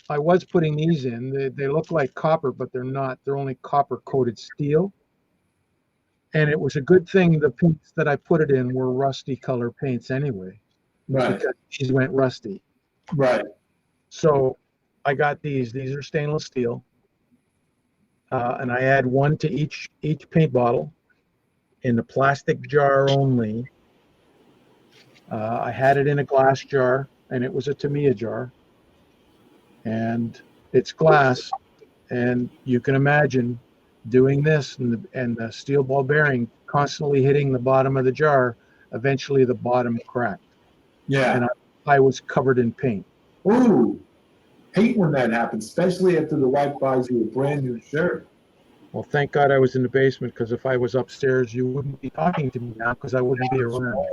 I was putting these in. They look like copper, but they're not. They're only copper coated steel. And it was a good thing the paints that I put it in were rusty color paints anyway, Right, because these went rusty. right. So I got these. These are stainless steel, and I add one to each paint bottle in the plastic jar only. I had it in a glass jar, and it was a Tamiya jar, and it's glass, and you can imagine doing this and the steel ball bearing constantly hitting the bottom of the jar. Eventually, the bottom cracked, Yeah. and I was covered in paint. Ooh, hate when that happens, especially after the wife buys you a brand new shirt. Well, thank God I was in the basement, because if I was upstairs, you wouldn't be talking to me now, because I wouldn't be around.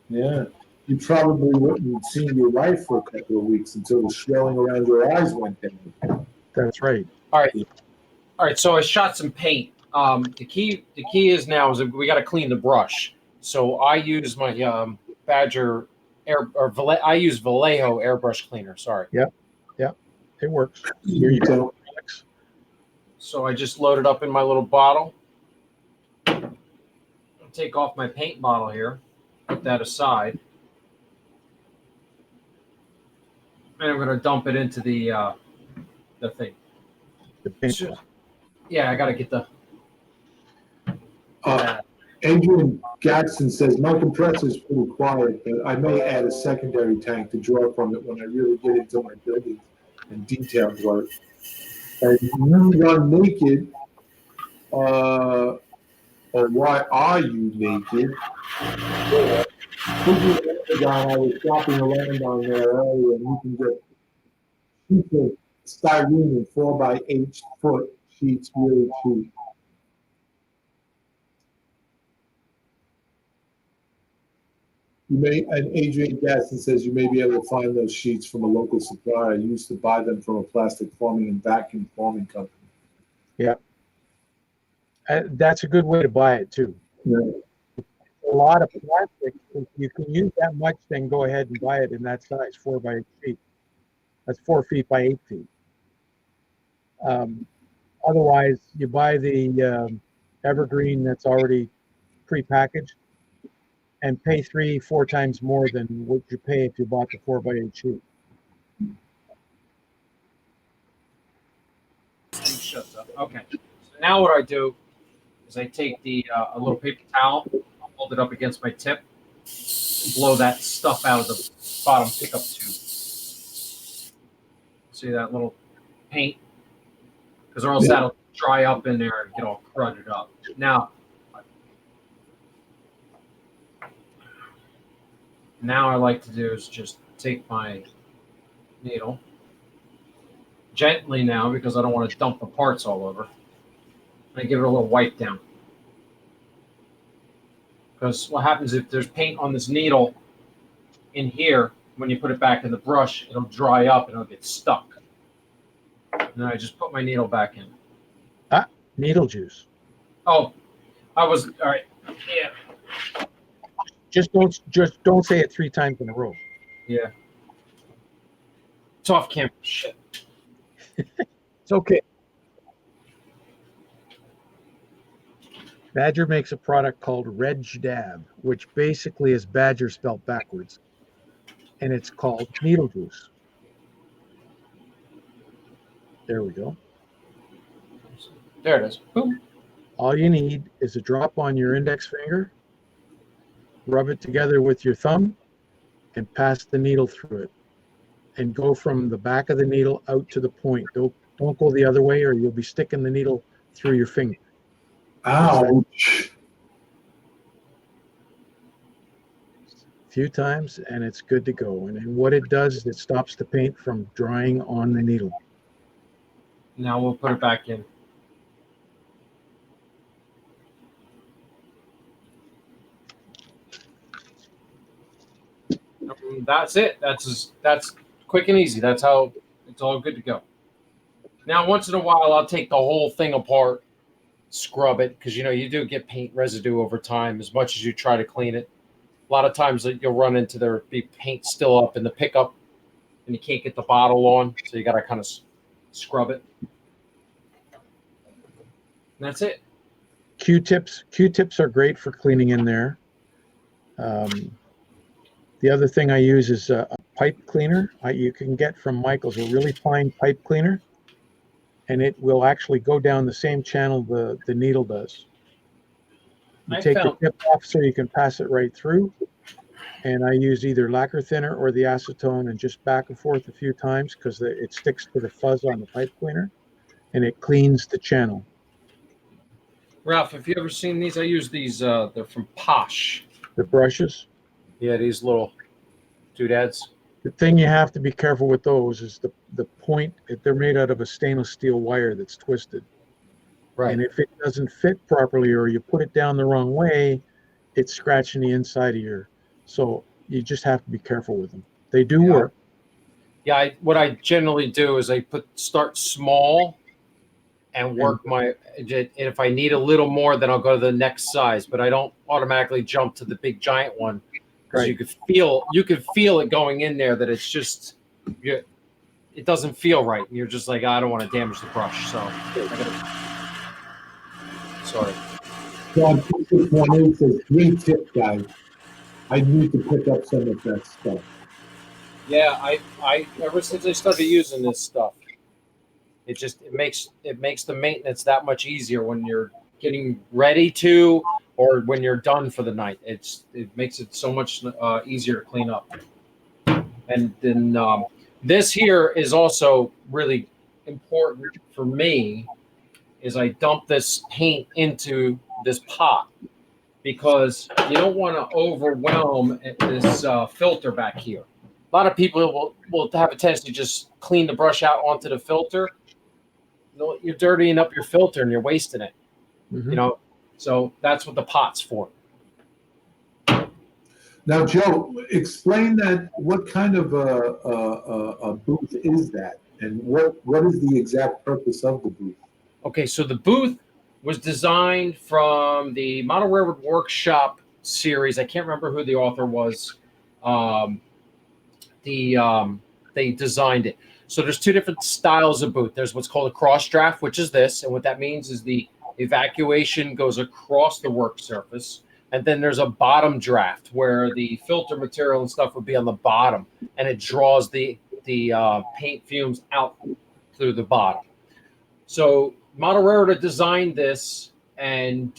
Yeah. You probably wouldn't have seen your wife for a couple of weeks until the swelling around your eyes went down. That's right. All right. So I shot some paint. The key is now is we got to clean the brush. So I use my Badger I use Vallejo airbrush cleaner. Sorry. Yep. It works. Here you go, Alex. So I just load it up in my little bottle. I'll take off my paint bottle here. Put that aside. And I'm going to dump it into the thing. The paint bottle. Yeah, I got to get the. Adrian Gadsden says, my compressor is pretty quiet, but I may add a secondary tank to draw from it when I really get into my building and detailed work. And you run naked, or why are you naked? I was shopping around on there earlier, and you can get sheets of styrene and 4x8 foot sheets really cheap. You may, and Adrian Gaston says you may be able to find those sheets from a local supplier. I used to buy them from a plastic forming and vacuum forming company. Yeah. That's a good way to buy it too. Yeah. A lot of plastic. If you can use that much, then go ahead and buy it in that size, 4x8 feet. That's 4 feet by 8 feet. Otherwise, you buy the evergreen that's already prepackaged and pay 3-4 times more than what you pay if you bought the 4x8 sheet. Thing shuts up. Okay. So now what I do is I take the a little paper towel, I'll hold it up against my tip, and blow that stuff out of the bottom pickup tube. See that little paint? Because or else that'll dry up in there and get all crudded up. Now I like to do is just take my needle gently now because I don't want to dump the parts all over. I give it a little wipe down. Because what happens if there's paint on this needle in here, when you put it back in the brush, it'll dry up and it'll get stuck. And then I just put my needle back in. Needle juice. Oh, I was all right. Yeah. Just don't say it 3 times in a row. Yeah. It's off camera. Shit. It's okay. Badger makes a product called Reg Dab, which basically is Badger spelled backwards. And it's called needle juice. There we go. There it is. Boom. All you need is a drop on your index finger, rub it together with your thumb, and pass the needle through it. And go from the back of the needle out to the point. Don't go the other way or you'll be sticking the needle through your finger. Ouch. A few times and it's good to go. And then what it does is it stops the paint from drying on the needle. Now we'll put it back in. That's it. That's quick and easy. That's how it's all good to go. Now, once in a while, I'll take the whole thing apart, scrub it, because you do get paint residue over time. As much as you try to clean it, a lot of times you'll run into there be paint still up in the pickup, and you can't get the bottle on, so you got to kind of scrub it. And that's it. Q-tips are great for cleaning in there. The other thing I use is a pipe cleaner. You can get from Michael's a really fine pipe cleaner, and it will actually go down the same channel the needle does. You take the tip off so you can pass it right through. And I use either lacquer thinner or the acetone and just back and forth a few times because it sticks to the fuzz on the pipe cleaner, and it cleans the channel. Ralph, have you ever seen these? I use these. They're from Posh. The brushes. Yeah, these little doodads. The thing you have to be careful with those is the point. They're made out of a stainless steel wire that's twisted. Right. And if it doesn't fit properly or you put it down the wrong way, it's scratching the inside of your. So you just have to be careful with them. They do work. Yeah, what I generally do is I start small and work if I need a little more, then I'll go to the next size, but I don't automatically jump to the big giant one because you could feel it going in there that it's just it doesn't feel right, and you're just like, I don't want to damage the brush, so sorry. John, this one in says 3 tip guys. I need to pick up some of that stuff. Yeah, I ever since I started using this stuff, it makes the maintenance that much easier when you're getting ready to, or when you're done for the night. It makes it so much easier to clean up. And then this here is also really important for me. Is I dump this paint into this pot because you don't want to overwhelm this filter back here. A lot of people will have a tendency to just clean the brush out onto the filter. You're dirtying up your filter and you're wasting it. Mm-hmm. So that's what the pot's for. Now, Joe, explain that. What kind of a booth is that, and what is the exact purpose of the booth? Okay, so the booth was designed from the Model Railroad Workshop series. I can't remember who the author was. They designed it. So there's two different styles of booth. There's what's called a cross draft, which is this. And what that means is the evacuation goes across the work surface. And then there's a bottom draft where the filter material and stuff would be on the bottom, and it draws the paint fumes out through the bottom. So Model Railroad designed this and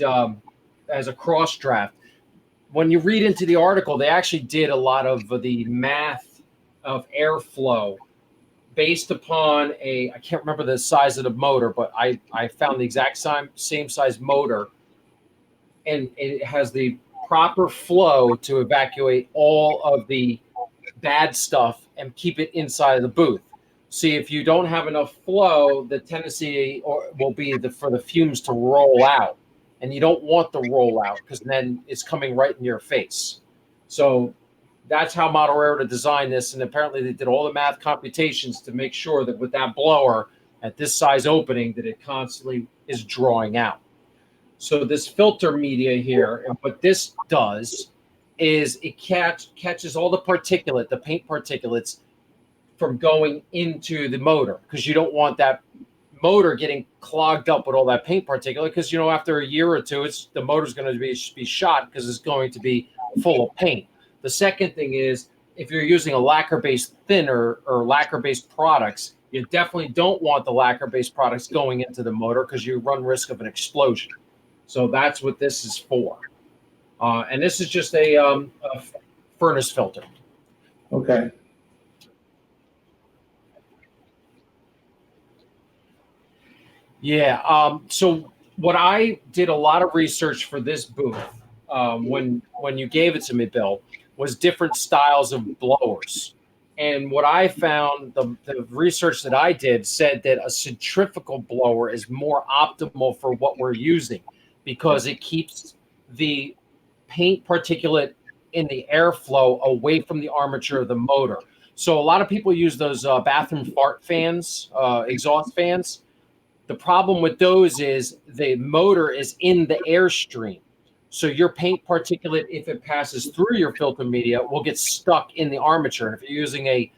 as a cross draft. When you read into the article, they actually did a lot of the math of airflow based upon I can't remember the size of the motor, but I found the exact same size motor, and it has the proper flow to evacuate all of the bad stuff and keep it inside of the booth. See, if you don't have enough flow, the tendency will be for the fumes to roll out, and you don't want the roll out because then it's coming right in your face. So that's how Model Railroad designed this, and apparently they did all the math computations to make sure that with that blower at this size opening that it constantly is drawing out. So this filter media here, and what this does is it catches all the particulate, the paint particulates, from going into the motor, because you don't want that motor getting clogged up with all that paint particulate, because after a year or two the motor's going to be shot because it's going to be full of paint. The second thing is, if you're using a lacquer-based thinner or lacquer-based products, you definitely don't want the lacquer-based products going into the motor because you run risk of an explosion. So that's what this is for. And this is just a furnace filter. Okay. Yeah. So what I did a lot of research for this booth when you gave it to me, Bill, was different styles of blowers. And what I found, the research that I did said that a centrifugal blower is more optimal for what we're using because it keeps the paint particulate in the airflow away from the armature of the motor. So a lot of people use those bathroom fart fans, exhaust fans. The problem with those is the motor is in the airstream. So your paint particulate, if it passes through your filter media, will get stuck in the armature. And if you're using a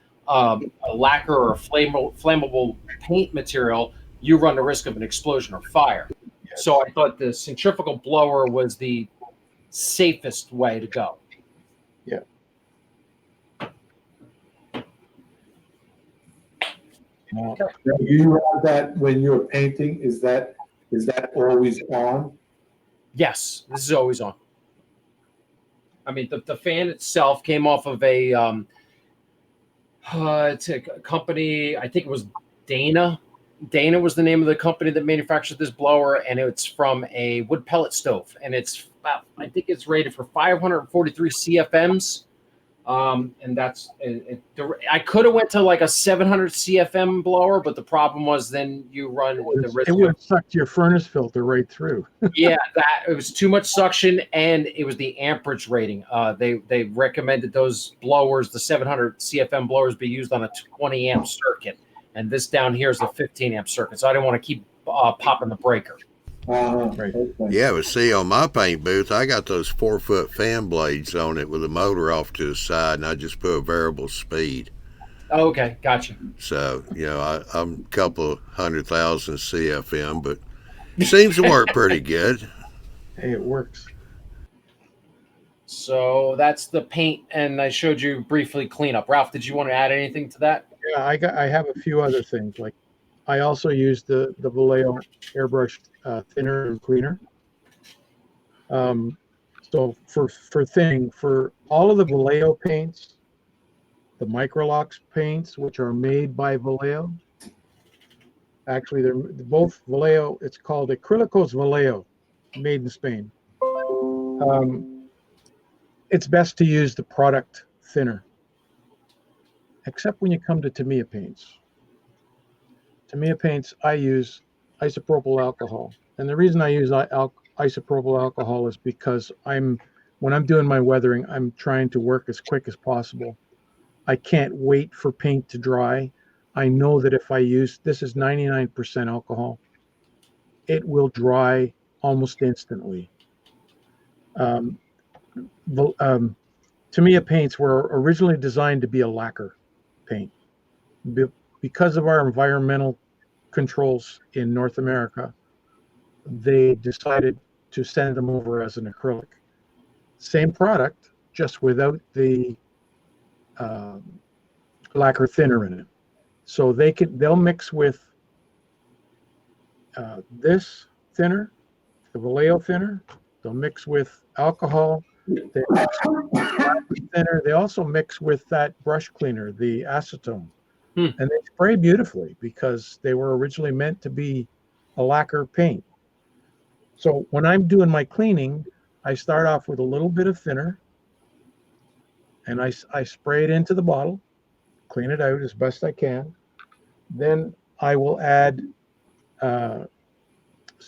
lacquer or a flammable paint material, you run the risk of an explosion or fire. Yes. So I thought the centrifugal blower was the safest way to go. Yeah. Okay. You have that when you're painting. Is that always on? Yes, this is always on. I mean, the fan itself came off of it's a company, I think it was Dana. Dana was the name of the company that manufactured this blower, and it's from a wood pellet stove. And it's I think it's rated for 543 CFMs. And that's I could have went to like a 700 CFM blower, but the problem was then you run the risk. It would have sucked your furnace filter right through. Yeah, it was too much suction, and it was the amperage rating. They recommended those blowers, the 700 CFM blowers, be used on a 20 amp circuit, and this down here is the 15 amp circuit. So I didn't want to keep popping the breaker. Right. Yeah, but see, on my paint booth, I got those 4-foot fan blades on it with the motor off to the side, and I just put a variable speed. Oh, okay, gotcha. So, I'm a couple of 100,000 CFM, but it seems to work pretty good. Hey, it works. So that's the paint, and I showed you briefly cleanup. Ralph, did you want to add anything to that? Yeah, I have a few other things. Like I also use the Vallejo airbrush thinner and cleaner. So for all of the Vallejo paints, the Microlox paints, which are made by Vallejo, actually they're both Vallejo. It's called Acrylicos Vallejo, made in Spain. It's best to use the product thinner, except when you come to Tamiya paints. Tamiya paints, I use isopropyl alcohol. And the reason I use isopropyl alcohol is because when I'm doing my weathering, I'm trying to work as quick as possible. I can't wait for paint to dry. I know that if I use, this is 99% alcohol, it will dry almost instantly. Tamiya paints were originally designed to be a lacquer paint. because of our environmental controls in North America, they decided to send them over as an acrylic. Same product, just without the lacquer thinner in it. So they'll mix with this thinner, the Vallejo thinner. They'll mix with alcohol. They mix with lacquer thinner. They also mix with that brush cleaner, the acetone. And they spray beautifully because they were originally meant to be a lacquer paint. So when I'm doing my cleaning, I start off with a little bit of thinner, and I spray it into the bottle, clean it out as best I can. Then I will add a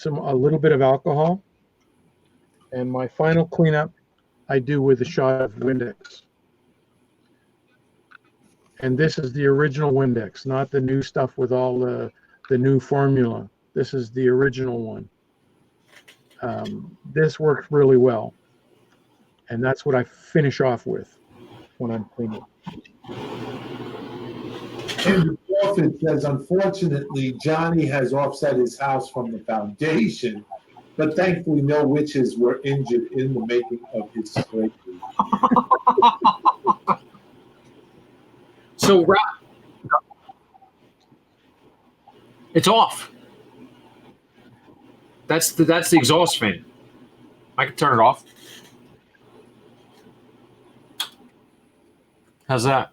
little bit of alcohol, and my final cleanup I do with a shot of Windex. And this is the original Windex, not the new stuff with all the new formula. This is the original one. This works really well. And that's what I finish off with when I'm cleaning. Andrew Crawford says, unfortunately, Johnny has offset his house from the foundation, but thankfully no witches were injured in the making of his spray booth. So, it's off. That's the exhaust fan. I can turn it off. How's that?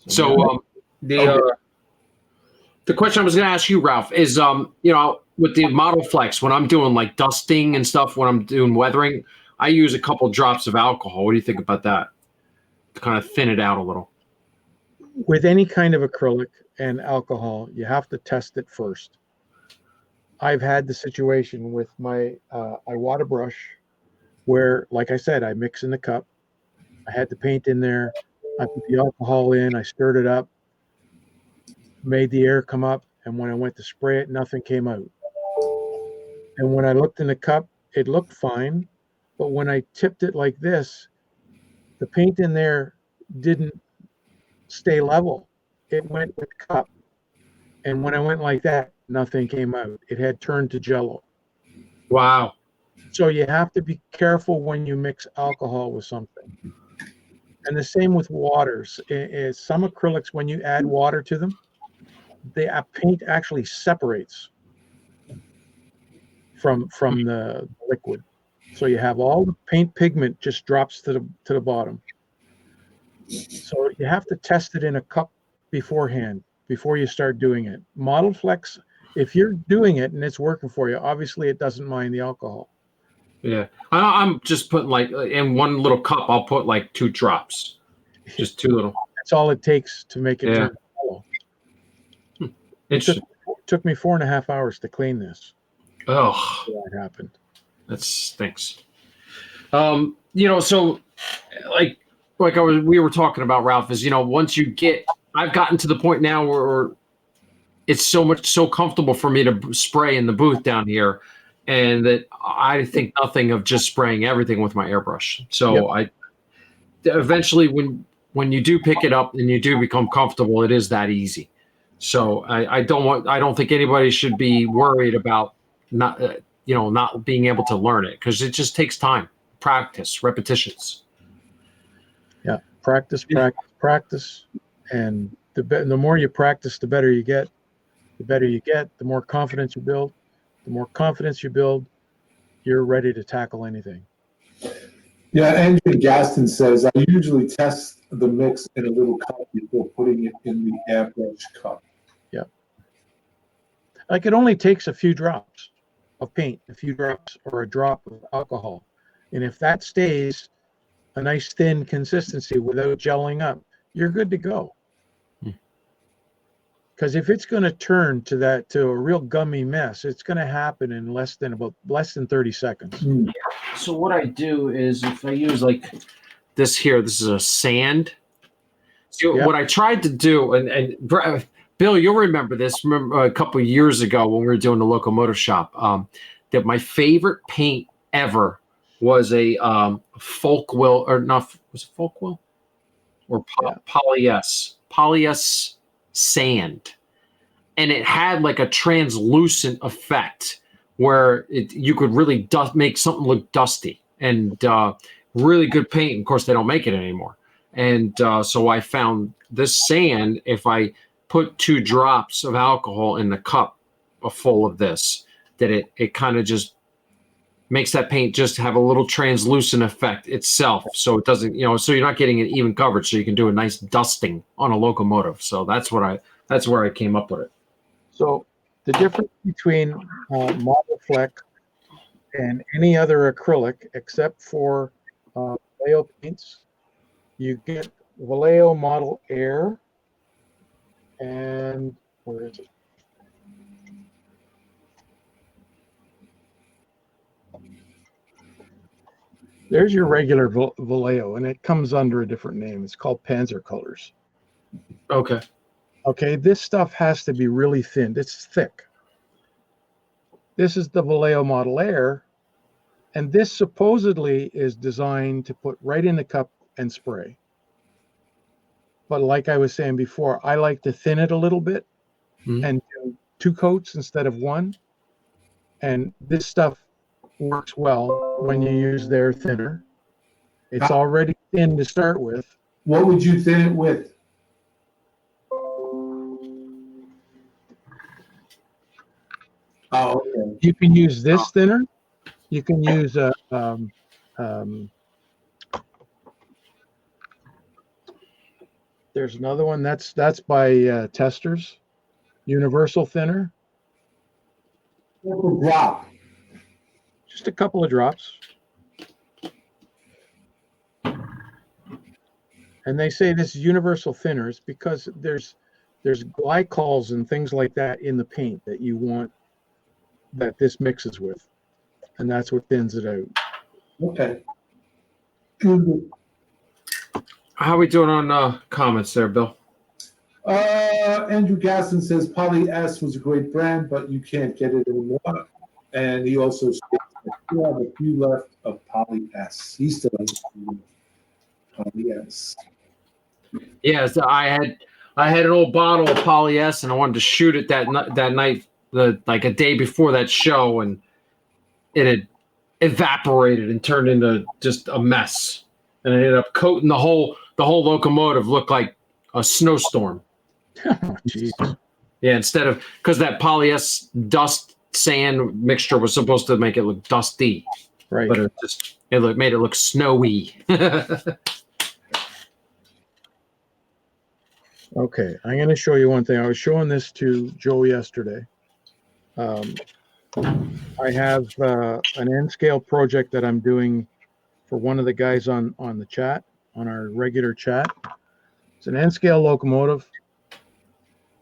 So the question I was going to ask you, Ralph, is with the Model Flex, when I'm doing like dusting and stuff, when I'm doing weathering, I use a couple drops of alcohol. What do you think about that? To kind of thin it out a little. With any kind of acrylic and alcohol, you have to test it first. I've had the situation with my water brush where, like I said, I mix in the cup. I had the paint in there. I put the alcohol in. I stirred it up, made the air come up, and when I went to spray it, nothing came out. And when I looked in the cup, it looked fine. But when I tipped it like this, the paint in there didn't stay level. It went with the cup. And when I went like that, nothing came out. It had turned to Jello. Wow. So you have to be careful when you mix alcohol with something. And the same with waters. Some acrylics, when you add water to them, the paint actually separates from the liquid. So you have all the paint pigment just drops to the bottom. So you have to test it in a cup beforehand, before you start doing it. Model Flex, if you're doing it and it's working for you, obviously it doesn't mind the alcohol. Yeah. I'm just putting like in one little cup, I'll put like 2 drops. Just 2 little. That's all it takes to make it turn yellow. It took me 4.5 hours to clean this. Oh, that happened. That stinks. So like we were talking about, Ralph, is once I've gotten to the point now where it's so comfortable for me to spray in the booth down here, and that I think nothing of just spraying everything with my airbrush. So yep. Eventually when you do pick it up and you do become comfortable, it is that easy. So I don't think anybody should be worried about not being able to learn it, because it just takes time, practice, repetitions. Yeah, practice, and the more you practice, the better you get. The better you get, the more confidence you build. The more confidence you build, you're ready to tackle anything. Yeah, Andrew Gaston says, I usually test the mix in a little cup before putting it in the airbrush cup. Yeah. Like it only takes a few drops of paint, a few drops or a drop of alcohol. And if that stays a nice thin consistency without gelling up, you're good to go. Because if it's going to turn to a real gummy mess, it's going to happen in less than 30 seconds. So what I do is, if I use like this here, this is a sand. So what I tried to do, and Bill, you'll remember this. Remember a couple of years ago when we were doing the locomotive shop, that my favorite paint ever was a Folkwill, or not, was it Folkwill? Or polyus sand. And it had like a translucent effect where you could really make something look dusty, and really good paint. Of course, they don't make it anymore. And so I found this sand, if I put 2 drops of alcohol in the cup full of this, that it kind of just makes that paint just have a little translucent effect itself. So it doesn't, so you're not getting an even coverage. So you can do a nice dusting on a locomotive. So that's where I came up with it. So the difference between Modelfleck and any other acrylic, except for Vallejo paints, you get Vallejo Model Air, and where is it? There's your regular Vallejo, and it comes under a different name. It's called Panzer Colors. Okay. Okay, this stuff has to be really thin. It's thick. This is the Vallejo Model Air, and this supposedly is designed to put right in the cup and spray. But like I was saying before, I like to thin it a little bit and do 2 coats instead of 1. And this stuff works well when you use their thinner. It's already thin to start with. What would you thin it with? Oh, okay. You can use this thinner. You can use there's another one that's by Testers, Universal Thinner. What drop? Just a couple of drops. And they say this is universal thinners because there's glycols and things like that in the paint that you want, that this mixes with, and that's what thins it out. Okay. Good. How are we doing on comments there, Bill? Andrew Gasson says Poly S was a great brand, but you can't get it anymore. And he also states that you have a few left of Poly S. He still has Poly S. Yeah, so I had an old bottle of Poly S, and I wanted to shoot it that night, like a day before that show, and it had evaporated and turned into just a mess, and I ended up coating the whole locomotive. Looked like a snowstorm. Oh, geez. Yeah, instead of, because that Poly S dust sand mixture was supposed to make it look dusty, Right. but it made it look snowy. Okay, I'm going to show you one thing. I was showing this to Joe yesterday. I have an N-scale project that I'm doing for one of the guys on the chat, on our regular chat. It's an N-scale locomotive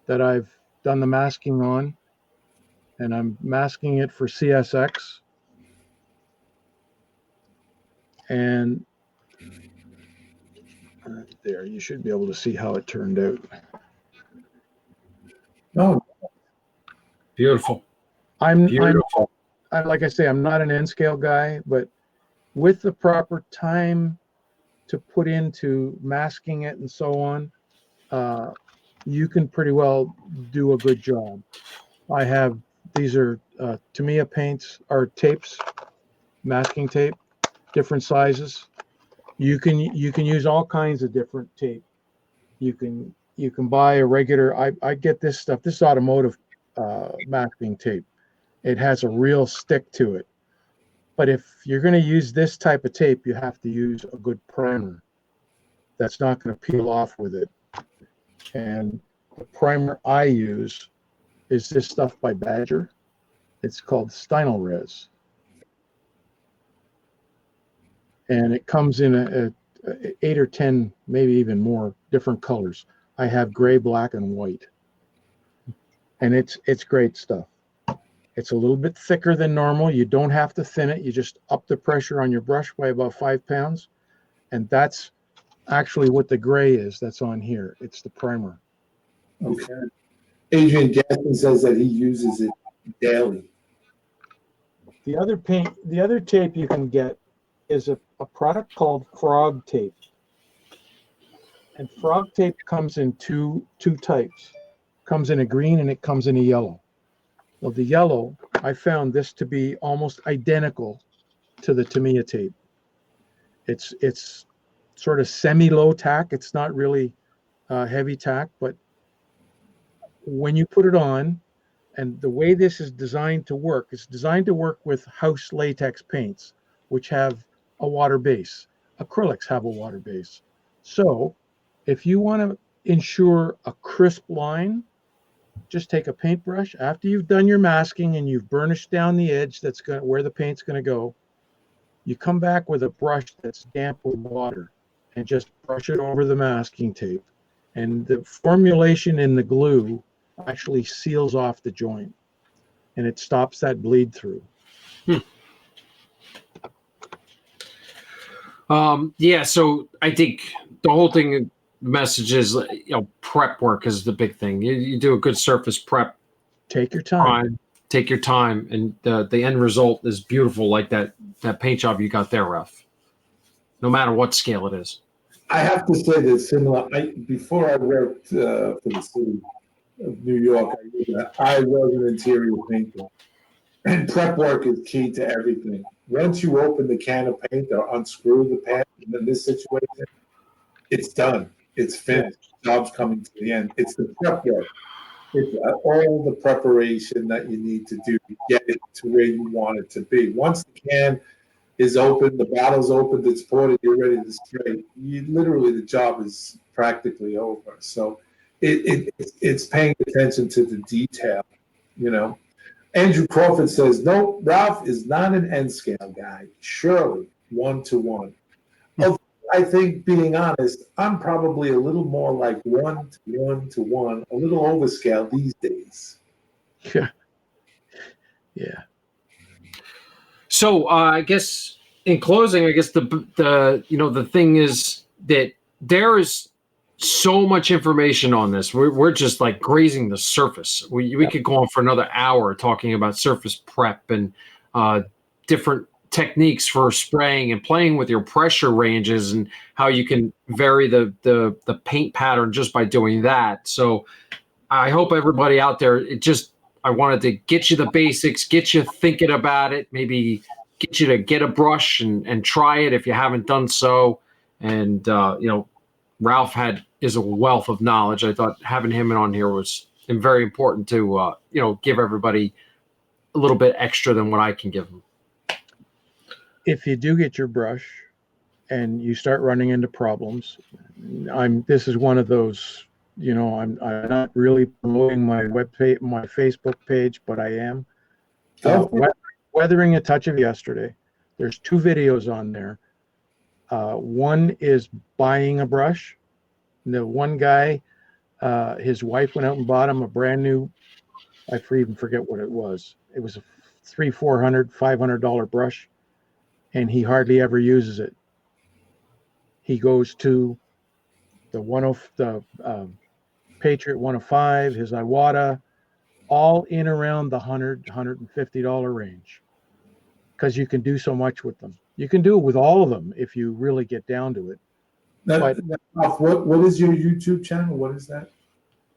that I've done the masking on, and I'm masking it for CSX. And there, you should be able to see how it turned out. No. Beautiful. I'm like I say, I'm not an N-scale guy, but with the proper time to put into masking it and so on, you can pretty well do a good job. I have, these are Tamiya paints, or tapes, masking tape, different sizes. You can use all kinds of different tape. You can buy a regular, I get this stuff, this automotive masking tape. It has a real stick to it. But if you're going to use this type of tape, you have to use a good primer that's not going to peel off with it. And the primer I use is this stuff by Badger. It's called Stynylrez. And it comes in a 8 or 10, maybe even more different colors. I have gray, black, and white. And it's great stuff. It's a little bit thicker than normal. You don't have to thin it. You just up the pressure on your brush by about 5 pounds. And that's actually what the gray is that's on here. It's the primer. Okay. Adrian Gaston says that he uses it daily. The other tape you can get is a product called Frog Tape. And Frog Tape comes in two types. Comes in a green and it comes in a yellow. Well, the yellow, I found this to be almost identical to the Tamiya tape. It's sort of semi-low tack. It's not really heavy tack, but when you put it on, and the way this is designed to work, it's designed to work with house latex paints, which have a water base. Acrylics have a water base. So if you want to ensure a crisp line, just take a paintbrush after you've done your masking and you've burnished down the edge that's going where the paint's going to go. You come back with a brush that's damp with water and just brush it over the masking tape. And the formulation in the glue actually seals off the joint and it stops that bleed through. Yeah, so I think the whole thing, message is, prep work is the big thing. You do a good surface prep. Take your time. Take your time, and the end result is beautiful, like that paint job you got there, Ralph. No matter what scale it is. I have to say that similar. Before I worked for the city of New York, I was an interior painter, and prep work is key to everything. Once you open the can of paint or unscrew the pan, in this situation, it's done. It's finished. Job's coming to the end. It's the prep work. It's all the preparation that you need to do to get it to where you want it to be. Once the can is open, the bottle's open, it's poured, and you're ready to spray. Literally, the job is practically over. So it's paying attention to the detail, Andrew Crawford says, no, Ralph is not an N scale guy. Surely 1-to-1. Although I think, being honest, I'm probably a little more like 1-to-1, a little overscale these days. Yeah. Yeah. So I guess in closing, the thing is that there is so much information on this. We're just like grazing the surface. We could go on for another hour talking about surface prep and different techniques for spraying and playing with your pressure ranges and how you can vary the paint pattern just by doing that. So I hope everybody out there, I wanted to get you the basics, get you thinking about it, maybe get you to get a brush and try it if you haven't done so. And, Ralph is a wealth of knowledge. I thought having him on here was very important to, give everybody a little bit extra than what I can give them. If you do get your brush and you start running into problems, this is one of those, I'm not really promoting my webpage, my Facebook page, but I am. Weathering a Touch of Yesterday. There's 2 videos on there. One is buying a brush. The one guy, his wife went out and bought him a brand new, I even forget what it was. It was a $300, $400, $500 brush, and he hardly ever uses it. He goes to the Patriot 105, his Iwata, all in around the $100, $150 range, because you can do so much with them. You can do it with all of them if you really get down to it. What is your YouTube channel? What is that?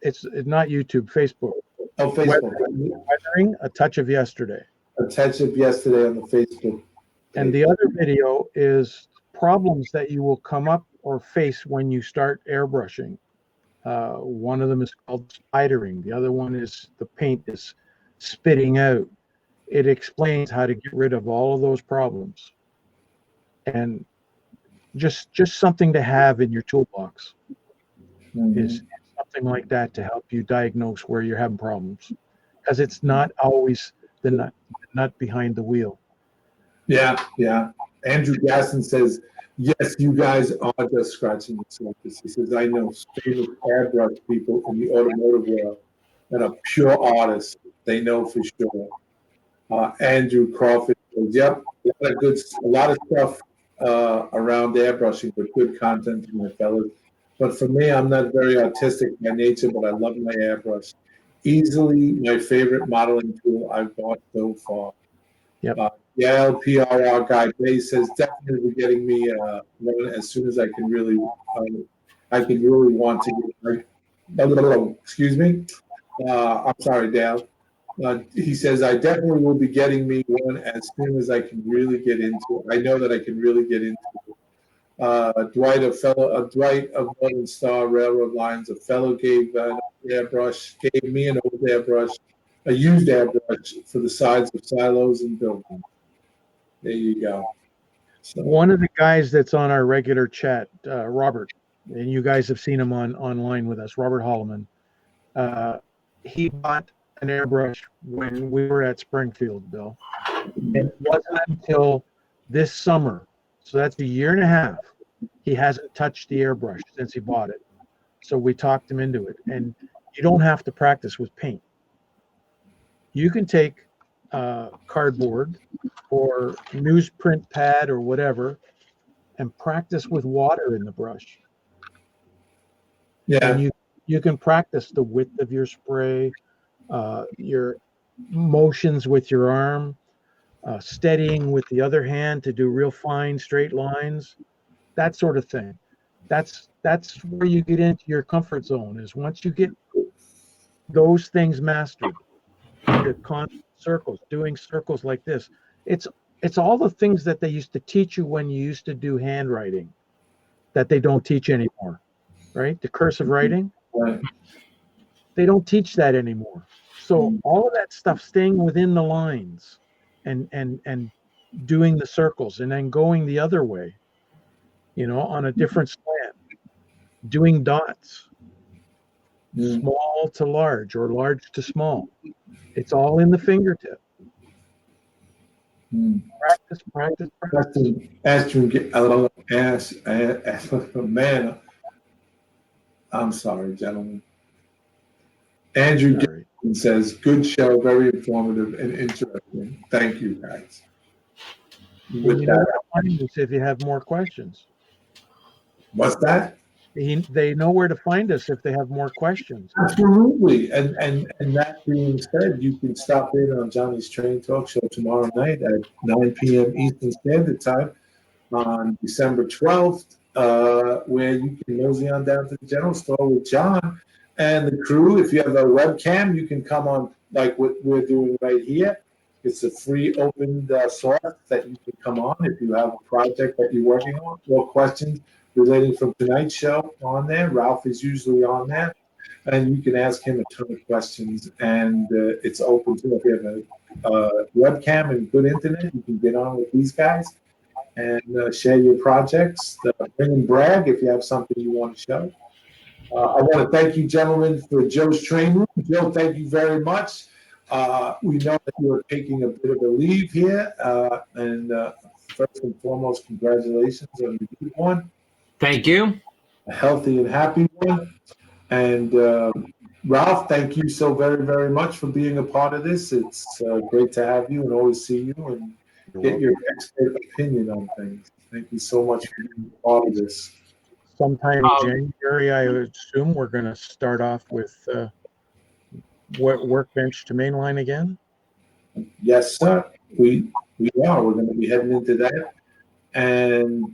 It's not YouTube, Facebook. Oh, Facebook. Weathering A Touch of Yesterday. A Touch of Yesterday on the Facebook page. And the other video is problems that you will come up or face when you start airbrushing. One of them is called spidering. The other one is the paint is spitting out. It explains how to get rid of all of those problems. And just something to have in your toolbox is something like that to help you diagnose where you're having problems, because it's not always the nut behind the wheel. Yeah. Andrew Gasson says, yes, you guys are just scratching the surface. He says, I know famous airbrush people in the automotive world that are pure artists. They know for sure. Andrew Crawford says, yep, a lot of stuff around airbrushing with good content for my fellas. But for me, I'm not very artistic by nature, but I love my airbrush. Easily my favorite modeling tool I've bought so far. Yep. The LPRR guy, Bay says definitely getting me one as soon as I can really want to get excuse me. I'm sorry, Dale. He says I definitely will be getting me one as soon as I can really get into it. I know that I can really get into it. Dwight of Northern Star Railroad Lines, a fellow gave gave me an old airbrush, a used airbrush for the sides of silos and buildings. There you go. So, One of the guys that's on our regular chat, Robert, and you guys have seen him online with us, Robert Holloman. He bought an airbrush when we were at Springfield, Bill. And it wasn't until this summer, so that's a year and a half, he hasn't touched the airbrush since he bought it. So we talked him into it. And you don't have to practice with paint. You can take cardboard or newsprint pad or whatever and practice with water in the brush. yeah. And you can practice the width of your spray, your motions with your arm, steadying with the other hand to do real fine straight lines, that sort of thing. That's where you get into your comfort zone, is once you get those things mastered, the constant circles, doing circles like this. It's all the things that they used to teach you when you used to do handwriting that they don't teach anymore, right? The cursive writing, Right. they don't teach that anymore. So all of that stuff, staying within the lines and doing the circles and then going the other way, on a different slant, doing dots, small to large or large to small. It's all in the fingertip. Practice. Man, I'm sorry, gentlemen. Andrew Gibson says, good show, very informative and interesting. Thank you, guys. With that, find us if you have more questions. What's that? They know where to find us if they have more questions. Absolutely. And that being said, you can stop in on Johnny's Train Talk Show tomorrow night at 9 p.m. Eastern Standard Time on December 12th, where you can mosey on down to the general store with John and the crew. If you have a webcam, you can come on like what we're doing right here. It's a free open source that you can come on if you have a project that you're working on or questions relating from tonight's show on there. Ralph is usually on there, and you can ask him a ton of questions, and it's open to if you have a webcam and good internet, you can get on with these guys and share your projects. Bring and brag if you have something you want to show. I want to thank you, gentlemen, for Joe's Train Room. Joe, thank you very much. We know that you are taking a bit of a leave here, and first and foremost, congratulations on the good one. Thank you. A healthy and happy one. And Ralph, thank you so very, very much for being a part of this. It's great to have you and always see you and get your expert opinion on things. Thank you so much for being a part of this. Sometime in January, I would assume we're going to start off with workbench to mainline again. Yes, sir. We are. We're going to be heading into that. And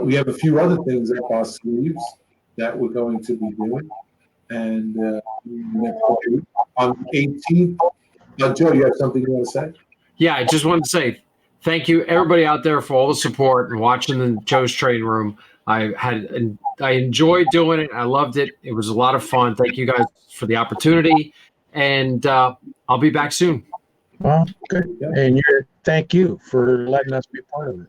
we have a few other things up our sleeves that we're going to be doing. And on the 18th, Joe, you have something you want to say? Yeah, I just wanted to say thank you, everybody out there, for all the support and watching the Joe's Train Room. I enjoyed doing it. I loved it. It was a lot of fun. Thank you guys for the opportunity, and I'll be back soon. Well, good. Yeah. And thank you for letting us be part of it.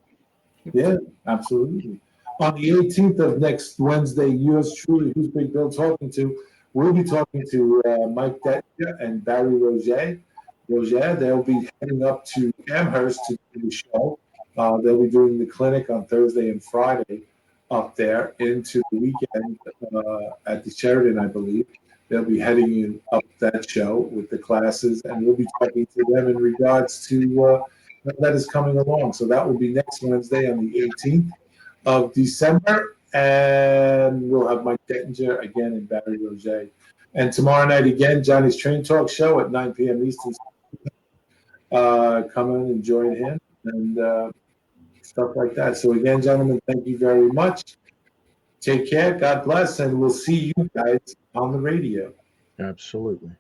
Yeah, absolutely. On the 18th of next Wednesday, yours truly, who's Big Bill talking to, we'll be talking to Mike Dettinger and Barry Roger. They'll be heading up to Amherst to do the show. They'll be doing the clinic on Thursday and Friday up there into the weekend at the Sheridan, I believe. They'll be heading in up that show with the classes, and we'll be talking to them in regards to that is coming along. So that will be next Wednesday on the 18th of December, and we'll have Mike Dettinger again and Barry Roger. And tomorrow night again, Johnny's Train Talk Show at 9 p.m. Eastern. come in and join him and stuff like that. So again, gentlemen, thank you very much. Take care. God bless, and we'll see you guys on the radio. Absolutely.